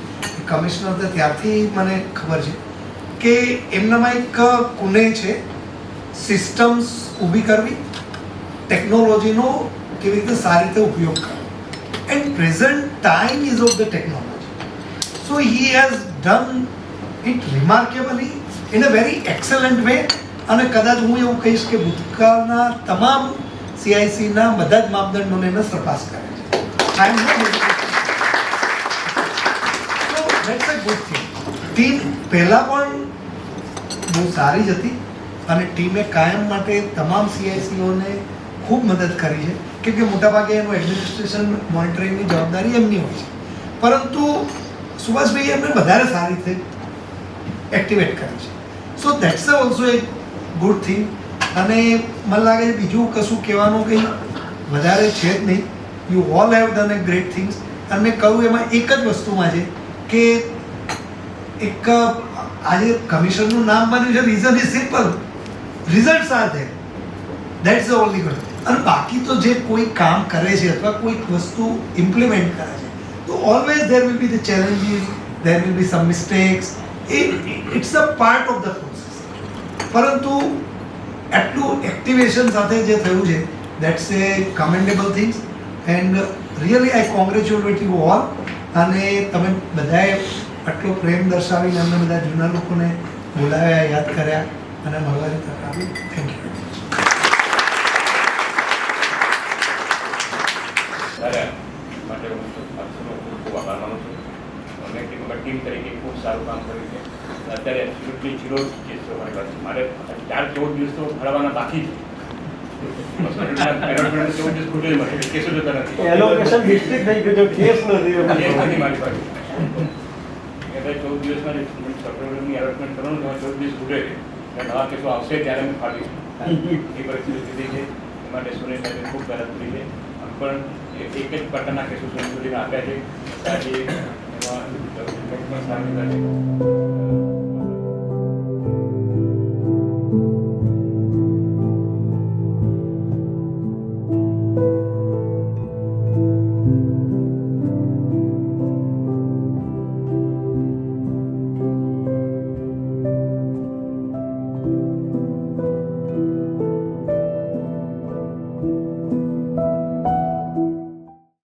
કમિશનર હતા ત્યારથી મને ખબર છે કે એમનામાં એક કુને છે સિસ્ટમ્સ ઊભી કરવી, ટેકનોલોજીનો કેવી રીતે સારી રીતે ઉપયોગ કરવો. And present time is of the technology. So he has done it remarkably in a very excellent way. અને કદાચ હું એવું કહીશ કે ભૂતકાળના તમામ CICના બધા જ માપદંડોને એને સરપાસ કરે છે. I am that's a good thing. Team પહેલાં પણ બહુ સારી જ હતી અને ટીમે કાયમ માટે તમામ CICઓને ખૂબ મદદ કરી છે, કેમ કે મોટાભાગે એનું એડમિનિસ્ટ્રેશન મોનિટરિંગની જવાબદારી એમની હોય છે. પરંતુ સુભાષભાઈએ એમને વધારે સારી રીતે એક્ટિવેટ કરે છે. સો દેટ્સ ઓલ્સો એક ગુડ થિંગ. અને મને લાગે છે બીજું કશું કહેવાનું કંઈ વધારે છે જ નહીં. You all have done A great things. અને મેં કહ્યું એમાં એક જ વસ્તુમાં છે કે એક આજે કમિશનનું નામ બન્યું છે. Reason is simple, results are there, that's the only good. અને બાકી તો જે કોઈ કામ કરે છે અથવા કોઈક વસ્તુ ઇમ્પ્લિમેન્ટ કરે છે તો always there will be the challenges, there will be some mistakes. It's a part of the process. પરંતુ આટલું એક્ટિવેશન સાથે જે થયું છે that's a commendable things. And really I congratulate you all. અને તમે બધાએ આટલો પ્રેમ દર્શાવીને અમને બધા જૂના લોકોને બોલાવ્યા, યાદ કર્યા અને મળવાની તક આપી. Thank you. માટે હું આપનો ખૂબ ખૂબ આભાર માનું છું. અમે ટીમ તરીકે ખૂબ સારું કામ કર્યું છે. અત્યારે એબ્સોલ્યુટલી 0 કેસો મારી પાસે. મારે 14 દિવસ તો ભરવાના બાકી છે. કેસો જોતા નથી મારી પાસે. 14 દિવસમાં સપ્ટેમ્બરની એલોટમેન્ટ કરવાનું તો 14 દિવસ ખૂટે છે. નવા કેસો આવશે ત્યારે અમે ફાટીશું. એ પરિસ્થિતિ છે. એ માટે સુનિલ સાહેબે ખૂબ મહેનત કરી છે. પણ એક જ પ્રકારના કેસો સુનિલ સુધીના આપ્યા છે. આજે એમાં સારી